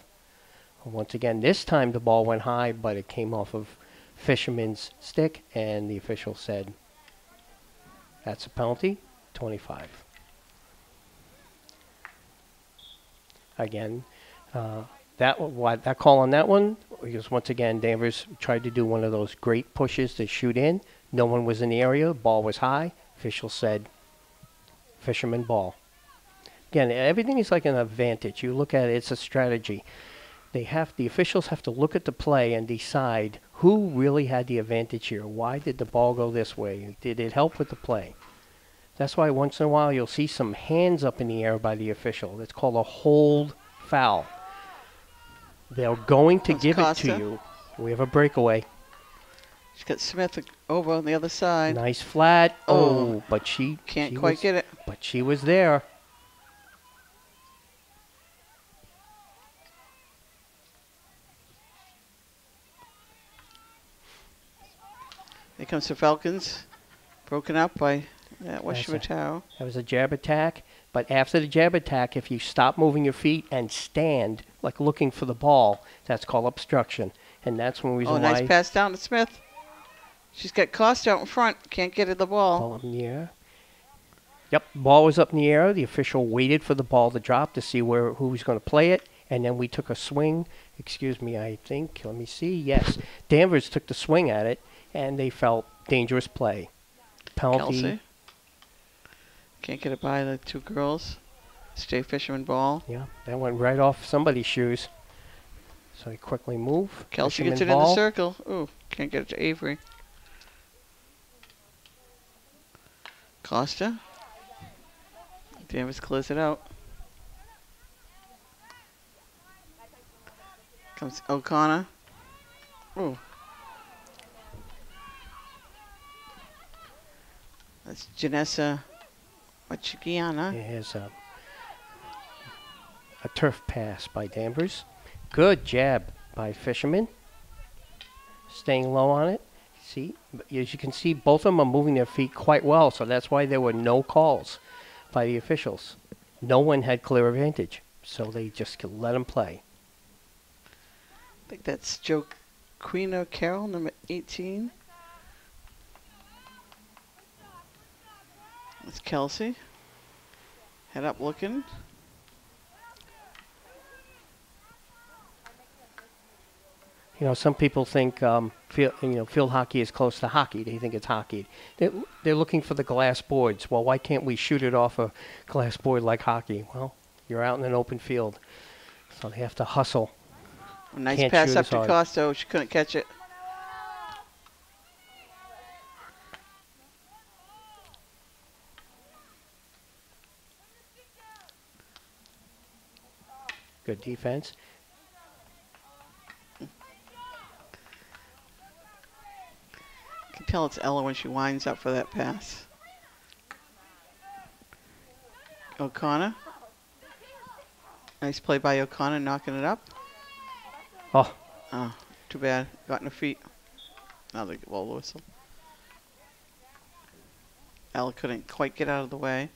Once again, this time the ball went high, but it came off of Fisherman's stick, and the official said, that's a penalty, 25. Again, that call on that one, because once again, Danvers tried to do one of those great pushes to shoot in. No one was in the area. Ball was high. Official said, fisherman ball. Again, everything is like an advantage. You look at it, it's a strategy. The officials have to look at the play and decide who really had the advantage here. Why did the ball go this way? Did it help with the play? That's why once in a while you'll see some hands up in the air by the official. That's called a hold foul. They're going to give it to you. We have a breakaway.
She's got Smith over on the other side.
Nice flat. Oh, but she
can't quite get it.
But she was there.
Here comes the Falcons, broken up by West Chimatau.
That was a jab attack, but after the jab attack, if you stop moving your feet and stand, like looking for the ball, that's called obstruction. And that's one reason why...
Oh, nice pass down to Smith. She's got Costa out in front, can't get at the ball.
Ball in the air. Yep, ball was up in the air. The official waited for the ball to drop to see who was going to play it, and then we took a swing. Excuse me, I think. Let me see. Yes, Danvers took the swing at it, and they felt dangerous play. Penalty.
Kelsey. Can't get it by the two girls. Stay fisherman ball.
Yeah, that went right off somebody's shoes. So he quickly move.
Kelsey
fisherman
gets it
ball.
in the circle. Ooh, can't get it to Avery. Costa. Danvers clears it out. Comes O'Connor. Ooh. That's Janessa Machigiana.
Here's a turf pass by Danvers. Good jab by Fisherman. Staying low on it. See, as you can see, both of them are moving their feet quite well, so that's why there were no calls by the officials. No one had clear advantage, so they just let them play.
I think that's Joe Queen Carroll, number 18. That's Kelsey. Head up looking.
You know, some people think field hockey is close to hockey. They think it's hockey. They're looking for the glass boards. Well, why can't we shoot it off a glass board like hockey? Well, you're out in an open field, so they have to hustle.
A nice
Can't
pass
shoot
up
as
to
hard.
Costa. She couldn't catch it.
Good defense.
You can tell it's Ella when she winds up for that pass. O'Connor. Nice play by O'Connor, knocking it up.
Oh,
Oh, too bad. Got in her feet. Now they blow the whistle. Ella couldn't quite get out of the way.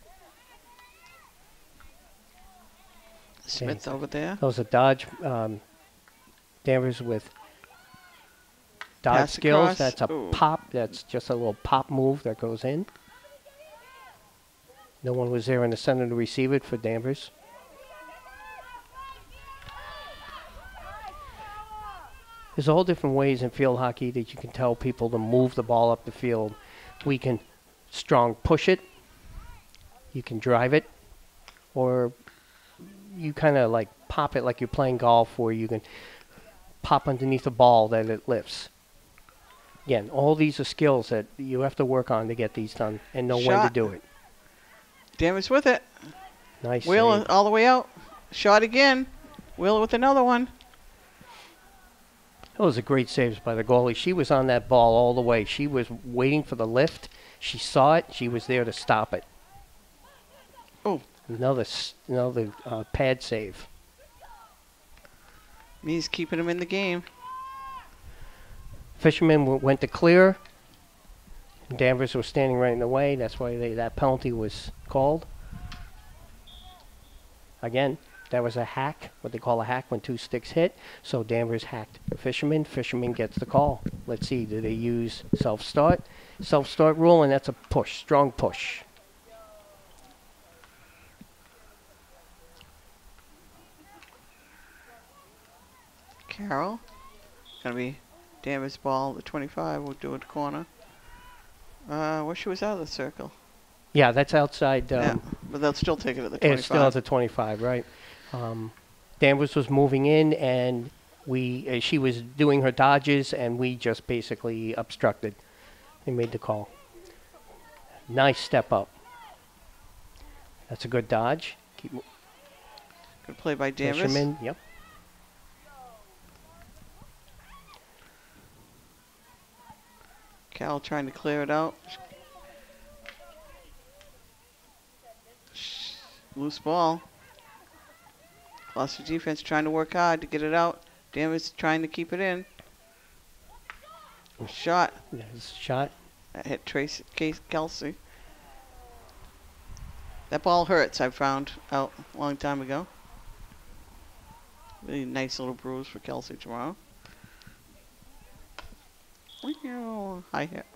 Smith over there.
that was a dodge. Danvers with dodge
Pass
skills.
across.
That's a
Ooh.
pop. That's just a little pop move that goes in. No one was there in the center to receive it for Danvers. There's all different ways in field hockey that you can tell people to move the ball up the field. We can strong push it. You can drive it. Or you kind of like pop it like you're playing golf, where you can pop underneath the ball that it lifts. Again, all these are skills that you have to work on to get these done and know when to
Shot.
do it.
Danvers with it.
Nice
Wheeler
save.
all the way out. Shot again. Wheeler with another one.
Those are great saves by the goalie. She was on that ball all the way. She was waiting for the lift. She saw it. She was there to stop it.
Oh.
Another pad save.
He's keeping him in the game.
Fisherman went to clear. Danvers was standing right in the way. That's why that penalty was called. Again, that was a hack, what they call a hack when two sticks hit. So Danvers hacked Fisherman. Fisherman gets the call. Let's see, do they use self-start? Self-start rule, and that's a push, strong push.
Carroll. Gonna be Danvers ball, the 25. We'll do it corner. Where she was out of the circle.
Yeah, that's outside.
Yeah, but they'll still take it at the 25.
It's still at the 25, right? Danvers was moving in, and she was doing her dodges, and we just basically obstructed. They made the call. Nice step up. That's a good dodge.
Good play by Danvers.
Fisherman, yep.
Carroll trying to clear it out. Loose ball. Gloucester defense trying to work hard to get it out. Danvers trying to keep it in. Shot.
Nice shot.
That hit Kelsey. That ball hurts, I found out a long time ago. Really nice little bruise for Kelsey tomorrow. High hit.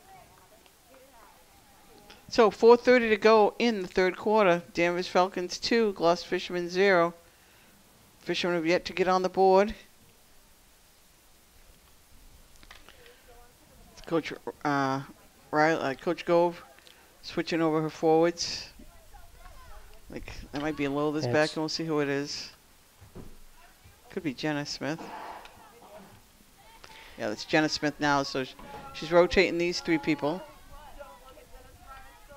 So 4:30 to go in the third quarter. Danvers Falcons 2, Gloucester Fishermen 0. Fishermen have yet to get on the board. Coach Coach Gove switching over her forwards. Like that might be a Lola's back, and we'll see who it is. Could be Jenna Smith. Yeah, that's Jenna Smith now. So she's rotating these three people.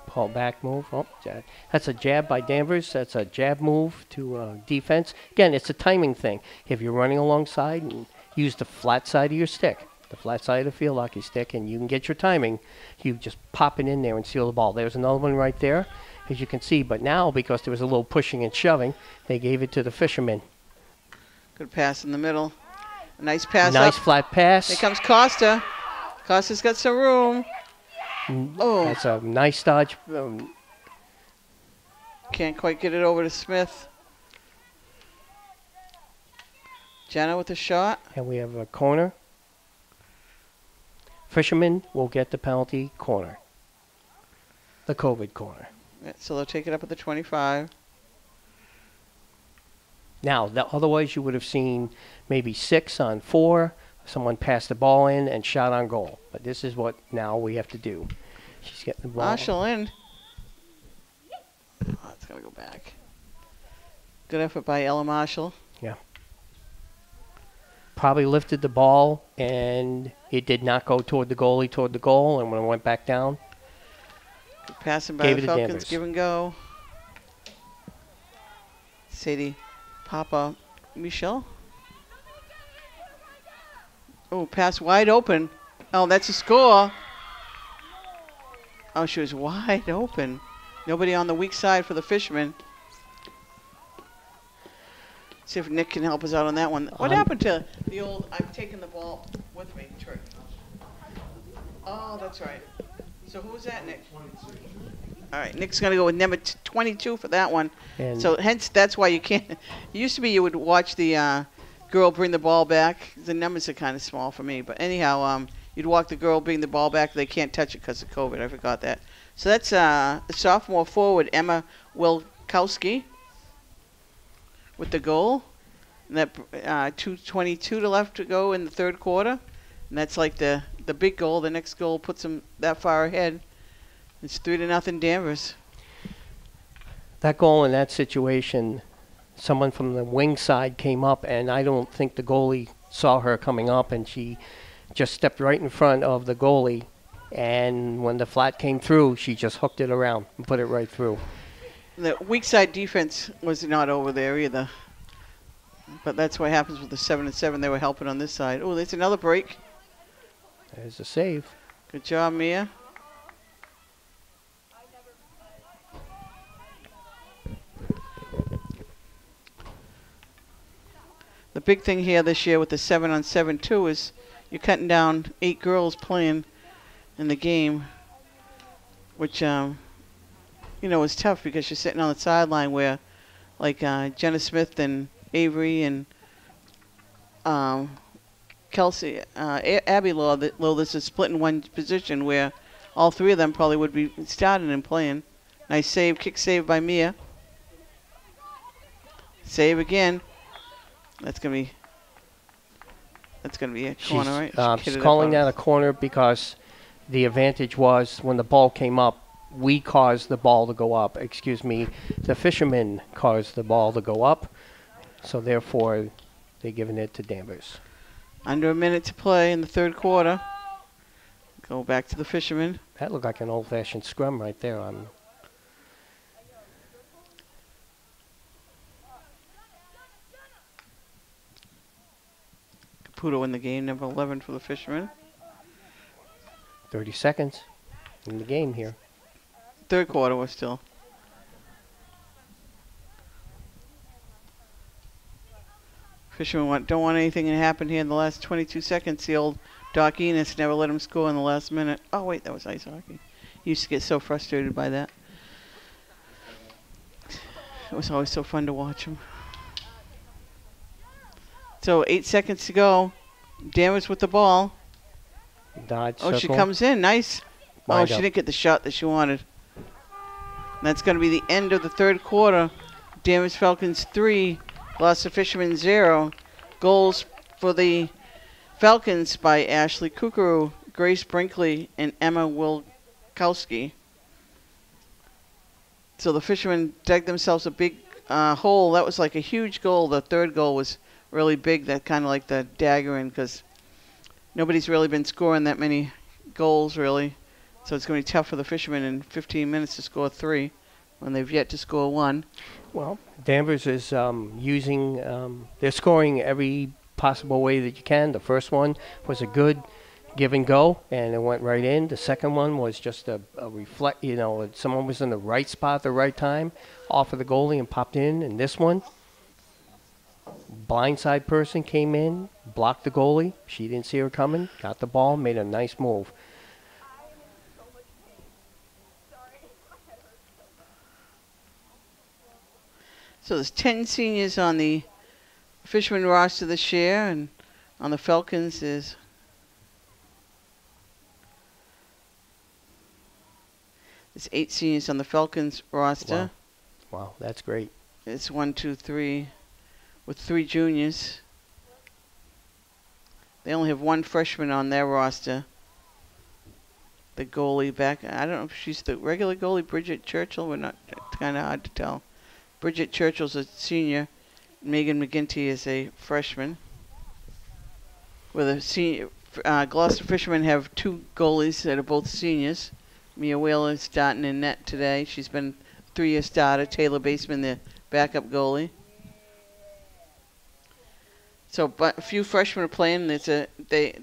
Pull back move. Oh, that's a jab by Danvers. That's a jab move to defense. Again, it's a timing thing. If you're running alongside, and use the flat side of your stick, the flat side of the field hockey stick, and you can get your timing. You just pop it in there and seal the ball. There's another one right there, as you can see. But now, because there was a little pushing and shoving, they gave it to the fishermen.
Good pass in the middle. A nice pass
Nice
up.
flat pass.
Here comes Costa. Costa's got some room. Oh.
That's a nice dodge.
Can't quite get it over to Smith. Jenna with a shot.
And we have a corner. Fishermen will get the penalty corner. The COVID corner.
Yeah, so they'll take it up at the 25.
Now, otherwise you would have seen maybe 6 on 4. Someone passed the ball in and shot on goal. But this is what now we have to do. She's getting the ball.
Marshall in. Oh, it's got to go back. Good effort by Ella Marshall.
Yeah. Probably lifted the ball, and it did not go toward the goalie, toward the goal, and when it went back down,
Good passing by the Falcons. Give and go. Sadie Papa Michelle. Oh, pass wide open. Oh, that's a score. Oh, she was wide open. Nobody on the weak side for the Fishermen. See if Nick can help us out on that one. What happened to the old, I'm taking the ball with me trick? Oh, that's right. So who was that, Nick? 22. All right, Nick's going to go with number 22 for that one. And so hence, that's why you can't. It used to be you would watch the girl bring the ball back. The numbers are kind of small for me. But anyhow, you'd walk the girl, bring the ball back. They can't touch it because of COVID. I forgot that. So that's the sophomore forward, Emma Wilkowski, with the goal. And that 2:22 to left to go in the third quarter. And that's like the big goal. The next goal puts them that far ahead. It's 3-0 Danvers.
That goal in that situation, someone from the wing side came up, and I don't think the goalie saw her coming up, and she just stepped right in front of the goalie. And when the flat came through, she just hooked it around and put it right through.
The weak side defense was not over there either. But that's what happens with the 7-7. They were helping on this side. Oh, there's another break.
There's a save.
Good job, Mia. The big thing here this year with the 7-on-7 too is you're cutting down 8 girls playing in the game, which is tough because you're sitting on the sideline where, like Jenna Smith and Avery and Kelsey, Abby Lothis is split in one position where all 3 of them probably would be starting and playing. Nice save, kick save by Mia. Save again. That's gonna be a corner, right?
She's calling that a corner because the advantage was when the ball came up, we caused the ball to go up. Excuse me, the Fishermen caused the ball to go up, so therefore they're giving it to Danvers.
Under a minute to play in the third quarter. Go back to the Fishermen.
That looked like an old-fashioned scrum right there.
Caputo in the game, number 11 for the Fishermen.
30 seconds in the game here.
Third quarter was still. Fishermen don't want anything to happen here in the last 22 seconds. The old Doc Enos never let him score in the last minute. Oh, wait, that was ice hockey. He used to get so frustrated by that. It was always so fun to watch him. So 8 seconds to go. Danvers with the ball.
Dodge
oh,
circle.
She comes in. Nice.
Wide
she
up.
didn't get the shot that she wanted. And that's going to be the end of the third quarter. Danvers Falcons 3, Gloucester Fishermen 0. Goals for the Falcons by Ashley Kukuru, Grace Brinkley, and Emma Wilkowski. So the Fishermen dug themselves a big hole. That was like a huge goal. The third goal was really big. That kind of like the dagger in, because nobody's really been scoring that many goals, really. So it's going to be tough for the Fishermen in 15 minutes to score 3 when they've yet to score 1.
Well, Danvers is they're scoring every possible way that you can. The first one was a good give and go, and it went right in. The second one was just a reflect, someone was in the right spot at the right time, off of the goalie and popped in. And this one, blindside person came in, blocked the goalie. She didn't see her coming, got the ball, made a nice move.
So there's 10 seniors on the Fishermen roster this year, and on the Falcons there's There's 8 seniors on the Falcons roster.
Wow, that's great.
It's 1, 2, 3, with 3 juniors. They only have 1 freshman on their roster. The goalie back, I don't know if she's the regular goalie, Bridget Churchill. We're not, it's kind of hard to tell. Bridget Churchill's a senior. Megan McGinty is a freshman. With a senior, Gloucester Fishermen have 2 goalies that are both seniors. Mia Wheeler starting in net today. She's been a 3-year starter. Taylor Baseman, the backup goalie. So, but a few freshmen are playing. It's the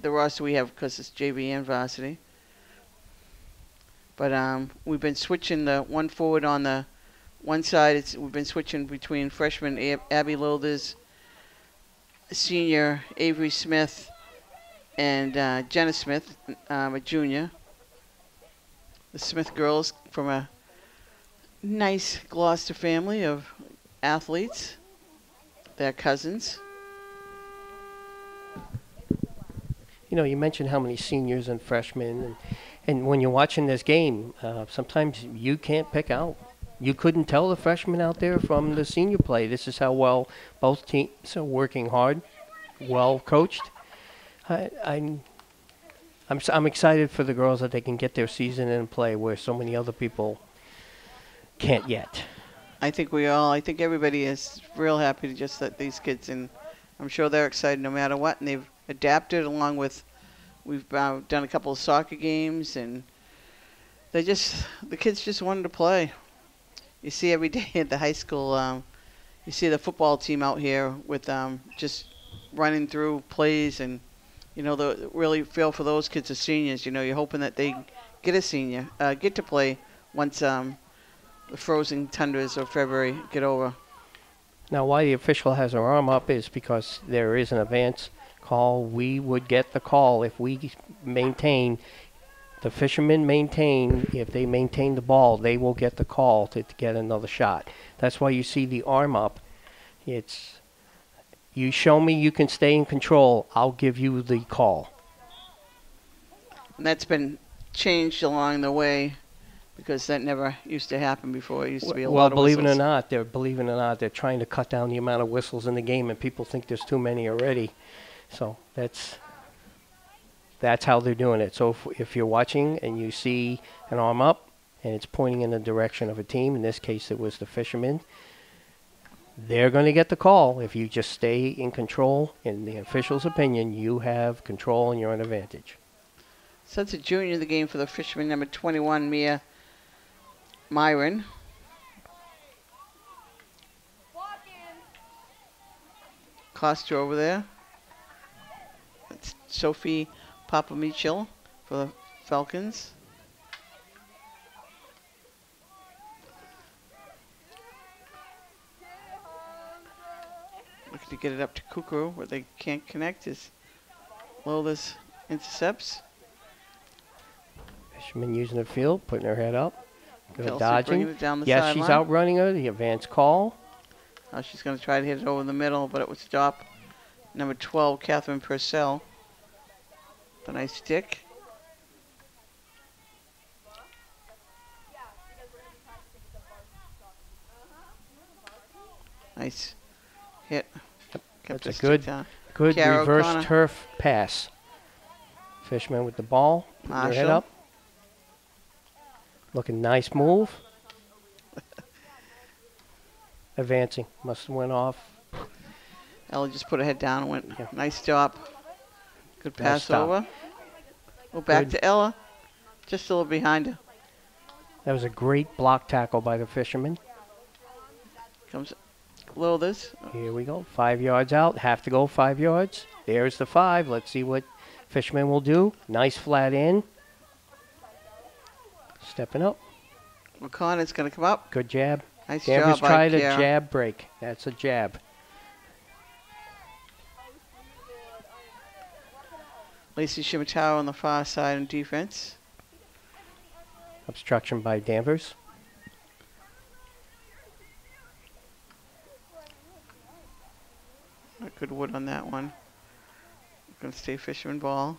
roster we have because it's JV and varsity. But we've been switching the one forward on the one side. We've been switching between freshman Abby Lothers, senior Avery Smith, and Jenna Smith, a junior. The Smith girls from a nice Gloucester family of athletes. They're cousins.
You know, you mentioned how many seniors and freshmen, and when you're watching this game, sometimes you can't pick out. You couldn't tell the freshmen out there from the senior play. This is how well both teams are working hard, well coached. I'm excited for the girls that they can get their season in play where so many other people can't yet.
I think everybody is real happy to just let these kids in. I'm sure they're excited no matter what, and they've adapted along with, we've done a couple of soccer games, and the kids just wanted to play. You see every day at the high school, you see the football team out here with just running through plays, and really feel for those kids as seniors. You're hoping that they get to play once the frozen tundras of February get over.
Now, why the official has her arm up is because there is an advance call. We would get the call if we maintain, the fishermen maintain, if they maintain the ball, they will get the call to get another shot. That's why you see the arm up. It's, you show me you can stay in control, I'll give you the call.
And that's been changed along the way because that never used to happen before. It used to be a lot of whistles.
Believe it or not, they're trying to cut down the amount of whistles in the game, and people think there's too many already. So that's how they're doing it. So if you're watching and you see an arm up and it's pointing in the direction of a team, in this case it was the fishermen, they're going to get the call. If you just stay in control, in the official's opinion, you have control and you're an advantage.
So that's a junior in the game for the fishermen, number 21, Mia Myron. Costa over there. That's Sophie Papamichil for the Falcons. Looking to get it up to Kukuru where they can't connect as Lola's intercepts.
Fisherman using the field, putting her head up. Good
Kelsey
dodging.
it down the
Yes,
sideline.
she's outrunning her. The advance call.
She's going to try to hit it over the middle, but it would stop. Number 12, Catherine Purcell. A nice stick. Nice hit. Kept
That's
the
a
stick down.
good
Kara
reverse
O'Connor.
turf pass. Fisherman with the ball. Putting her head
Marshall.
up. Looking nice move. Advancing. Must have went off.
Ella just put her head down and went.
Yeah.
Nice stop. Good
Nice
pass
stop.
over. Go back
Good.
to Ella. Just a little behind her.
That was a great block tackle by the fisherman.
Comes Lilithers.
Here we go. 5 yards out. Have to go 5 yards. There's the 5. Let's see what fisherman will do. Nice flat in. Stepping up.
O'Connor's going to come up.
Good jab.
Nice
Danvers
job by
tried a
Kara.
jab break. That's a jab.
Lacey Shimatawa on the far side in defense.
Obstruction by Danvers.
Good wood on that one. Going to stay fisherman ball.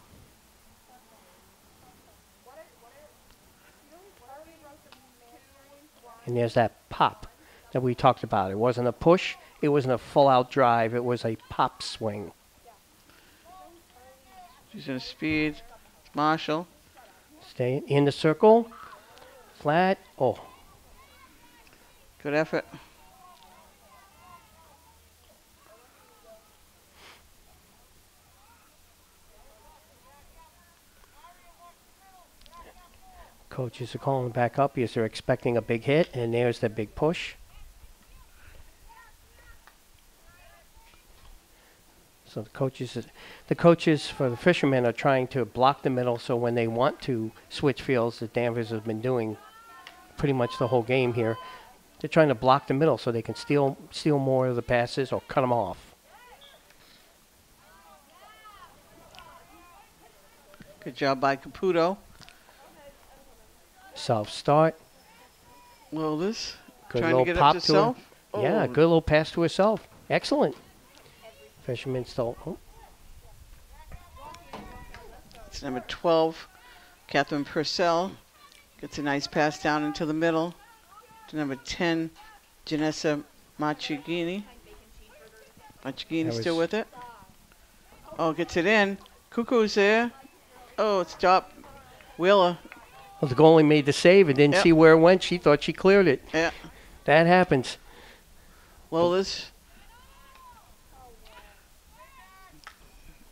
And there's that pop that we talked about. It wasn't a push. It wasn't a full-out drive. It was a pop swing.
She's in speed. Marshall.
Stay in the circle. Flat. Oh,
Good effort.
coaches are calling back up because they're expecting a big hit, and there's the big push. So the coaches for the fishermen are trying to block the middle, so when they want to switch fields, that Danvers has been doing pretty much the whole game here, they're trying to block the middle so they can steal more of the passes or cut them off.
Good job by Caputo.
Self-start.
Lilithers.
Good
Trying to
little
get
pop
up to
to her.
self.
Yeah,
Oh,
good little pass to herself. Excellent. Fisherman stole. Oh.
It's number 12, Catherine Purcell. Gets a nice pass down into the middle to number 10, Janessa Machigini. Machigini still with it. Oh, gets it in. Cuckoo's there. Oh, stop. Wheeler.
Well, the goalie made the save and didn't see where it went. She thought she cleared it.
Yeah.
That happens.
Lilithers.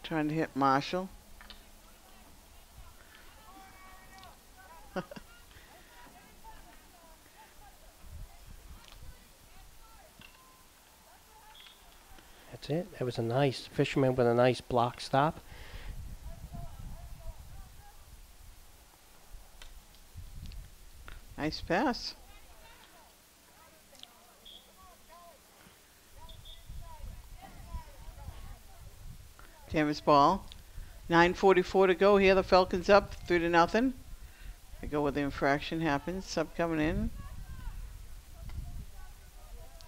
Trying to hit Marshall.
That's it. That was a nice fisherman with a nice block stop.
Nice pass. Danvers ball. 9:44 to go here. The Falcons up 3-0. They go where the infraction happens. Sub coming in.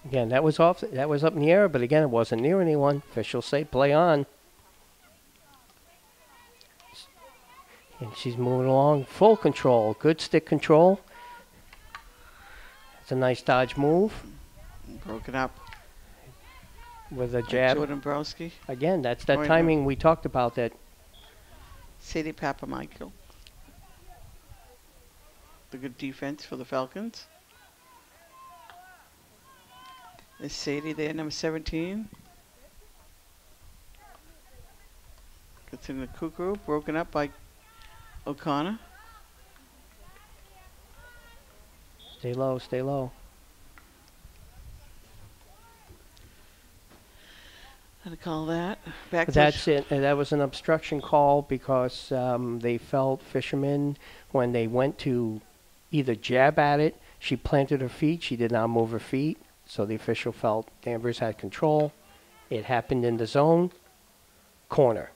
Again, that was off. That was up in the air, but again, it wasn't near anyone. Officials say play on. And she's moving along, full control, good stick control. It's a nice dodge move
Broken up.
with a jab.
Jordan Browski.
Again, that's that
Right.
timing we talked about. That
Sadie Papamichael. The good defense for the Falcons. There's Sadie there, number 17. Gets in the cuckoo, broken up by O'Connor.
stay low, stay low.
How to call that? Back to
That's it. That was an obstruction call because they felt fishermen, when they went to either jab at it, she planted her feet. She did not move her feet. So the official felt Danvers had control. It happened in the zone. Corner.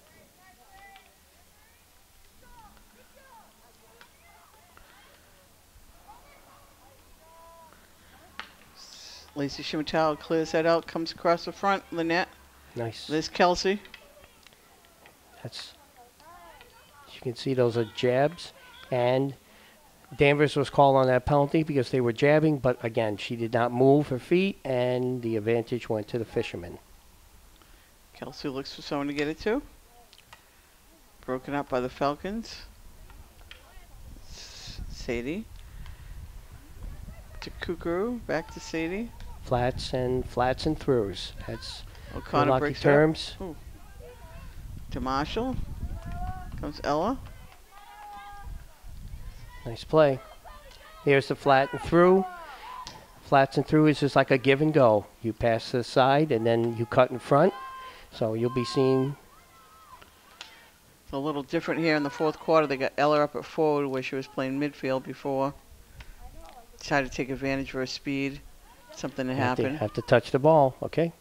Lacey Shimatawa clears that out, comes across the front, Lynette.
Nice.
There's Kelsey.
That's. You can see those are jabs, and Danvers was called on that penalty because they were jabbing, but again, she did not move her feet, and the advantage went to the fishermen.
Kelsey looks for someone to get it to. Broken up by the Falcons. Sadie. To Kukuru, back to Sadie.
Flats and throughs. That's
O'Connor
lucky
breaks
terms.
To Marshall. Comes Ella.
Nice play. Here's the flat and through. Flats and through is just like a give and go. You pass to the side and then you cut in front. So you'll be seeing.
It's a little different here in the fourth quarter. They got Ella up at forward where she was playing midfield before. Tried to take advantage of her speed. Something to happen.
Have to touch the ball, okay?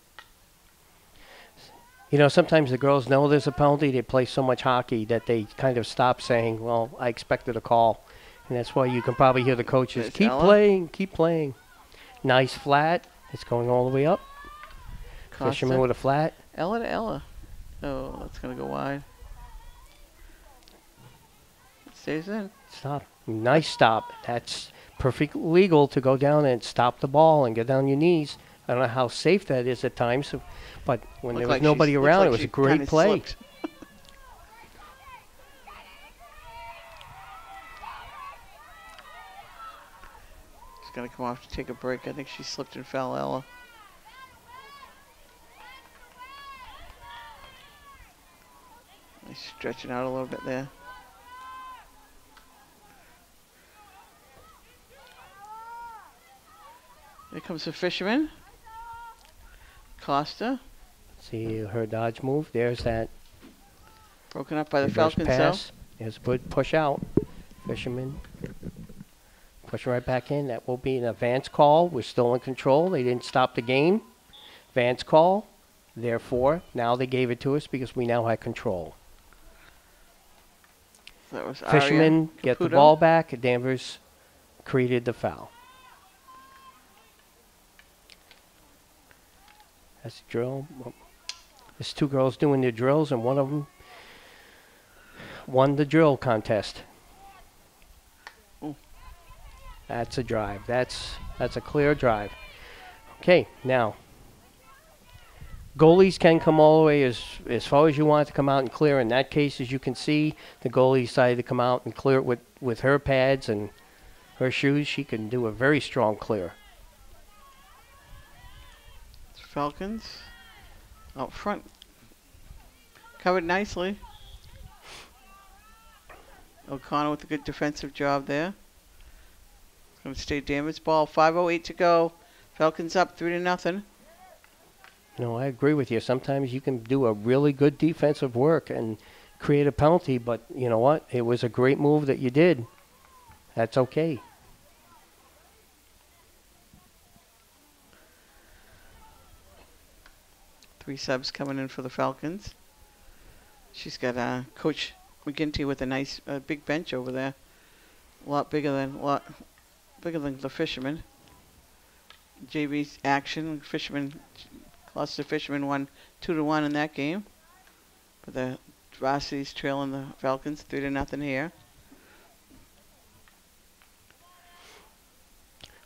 You know, sometimes the girls know there's a penalty. They play so much hockey that they kind of stop saying, well, I expected a call. And that's why you can probably hear the coaches, keep playing, keep playing. Nice flat. It's going all the way up.
Costa.
Fisherman with a flat.
Ella to Ella. Oh, that's going to go wide. It stays in.
Stop. Nice stop. That's perfectly legal to go down and stop the ball and get down your knees. I don't know how safe that is at times, but when there was nobody around, it was a great play.
Slipped. She's going to come off to take a break. I think she slipped and fell, Ella. Nice stretching out a little bit there. Here comes the fisherman. Costa.
See her dodge move. There's that.
Broken up by the Falcons,
pass. There's a good push out. Fisherman. Push right back in. That will be an advance call. We're still in control. They didn't stop the game. Advance call. Therefore, now they gave it to us because we now had control.
So that was
Fishermen
Arya
get the
Caputo.
ball back. Danvers created the foul. That's the drill. There's two girls doing their drills, and one of them won the drill contest.
Ooh.
That's a drive. That's a clear drive. Okay, now goalies can come all the way as far as you want to come out and clear. In that case, as you can see, the goalie decided to come out and clear it with her pads and her shoes. She can do a very strong clear.
Falcons out front. Covered nicely. O'Connor with a good defensive job there. Going to stay Danvers ball. 5:08 to go. Falcons up 3-0.
No, I agree with you. Sometimes you can do a really good defensive work and create a penalty, but you know what? It was a great move that you did. That's okay.
Three subs coming in for the Falcons. She's got Coach McGinty with a nice big bench over there. A lot bigger than the Fishermen. JV's action. Gloucester Fishermen won 2-1 in that game. But the Varsity's trailing the Falcons 3-0 here.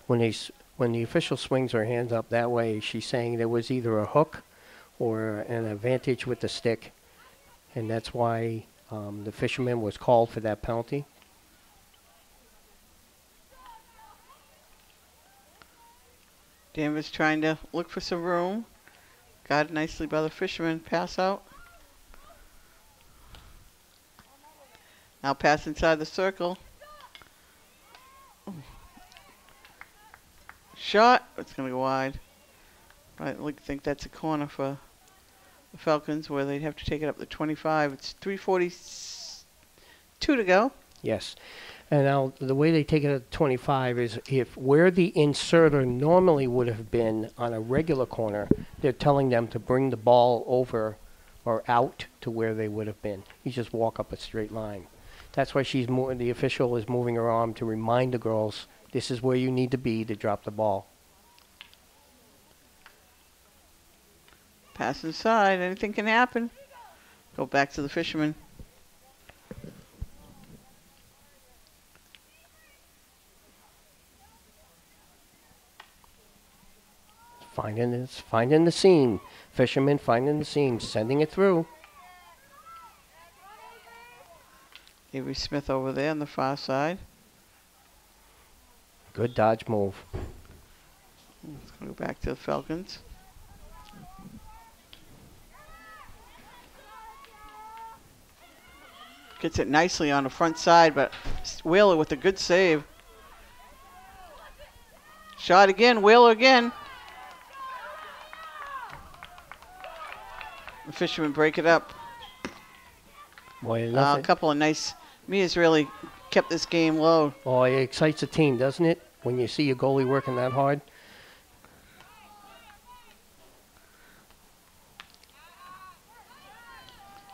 When the official swings her hands up that way, she's saying there was either a hook or an advantage with the stick, and that's why the Fisherman was called for that penalty.
Danvers trying to look for some room. Got nicely by the Fisherman. Pass out. Now pass inside the circle. Ooh. Shot. It's going to go wide. I think that's a corner for the Falcons where they'd have to take it up to 25. It's 3:42 to go.
Yes. And now the way they take it at 25 is if where the inserter normally would have been on a regular corner, they're telling them to bring the ball over or out to where they would have been. You just walk up a straight line. That's why the official is moving her arm to remind the girls this is where you need to be to drop the ball.
Pass inside. Anything can happen. Go back to the Fisherman.
Finding the seam. Fisherman finding the seam, sending it through.
Avery Smith over there on the far side.
Good dodge move.
Let's go back to the Falcons. Gets it nicely on the front side, but Wheeler with a good save. Shot again, Wheeler again. The Fishermen break it up.
Boy,
A couple of nice. Mia's really kept this game low.
Oh, it excites the team, doesn't it? When you see your goalie working that hard.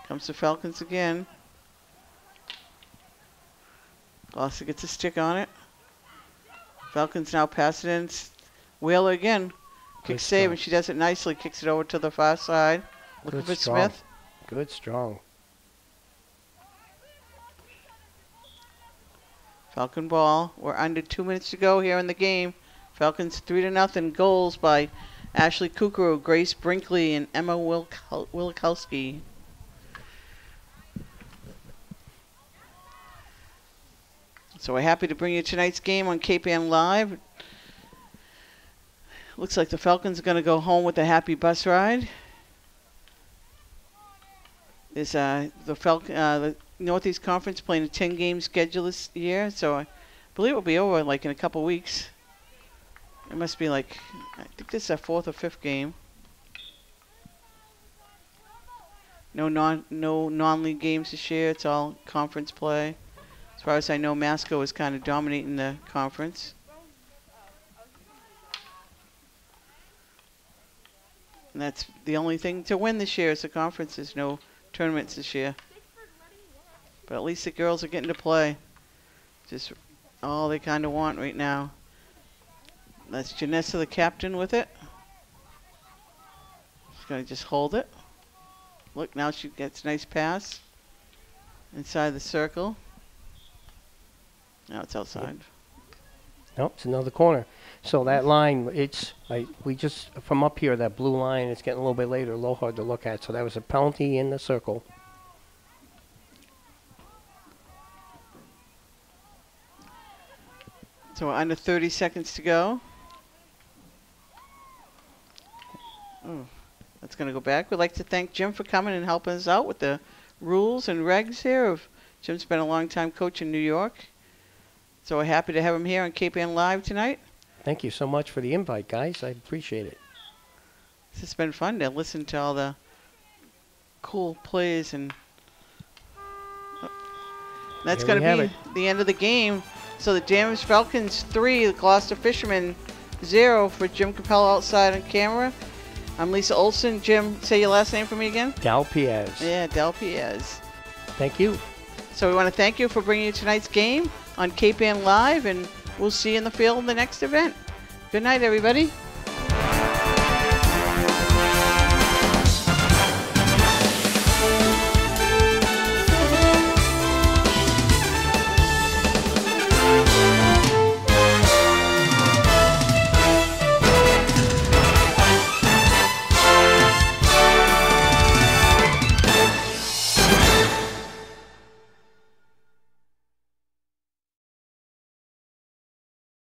Comes the Falcons again. Gloucester gets a stick on it. Falcons now pass it in. Wheeler again. Kick save, and she does it nicely. Kicks it over to the far side. Looking for Smith.
Good, strong.
Falcon ball. We're under 2 minutes to go here in the game. Falcons 3-0. Goals by Ashley Kukuru, Grace Brinkley, and Emma Wilikowski. So we're happy to bring you tonight's game on Cape Ann Live. Looks like the Falcons are going to go home with a happy bus ride. There's the Northeast Conference playing a 10-game schedule this year, so I believe it'll be over like in a couple weeks. It must be like, I think this is our 4th or 5th game. No non-league games this year. It's all conference play. As far as I know, Masco is kind of dominating the conference. And that's the only thing to win this year is the conference. There's no tournaments this year. But at least the girls are getting to play. Just all they kind of want right now. That's Janessa, the captain, with it. She's going to just hold it. Look, now she gets a nice pass inside the circle. Now it's outside.
Nope, it's another corner. So that line, we just, from up here, that blue line, it's getting a little bit later, a little hard to look at. So that was a penalty in the circle.
So we're under 30 seconds to go. Oh, that's going to go back. We'd like to thank Jim for coming and helping us out with the rules and regs here. Jim's been a long time coach in New York. So we're happy to have him here on Cape Ann Live tonight.
Thank you so much for the invite, guys. I appreciate it.
This has been fun to listen to all the cool plays. And that's going to be the end of the game. So the Danvers Falcons 3, the Gloucester Fishermen 0 for Jim Capello outside on camera. I'm Lisa Olson. Jim, say your last name for me again.
Dalpiez.
Yeah, Dalpiez.
Thank you.
So we want to thank you for bringing you tonight's game on Cape Ann Live, and we'll see you in the field in the next event. Good night, everybody.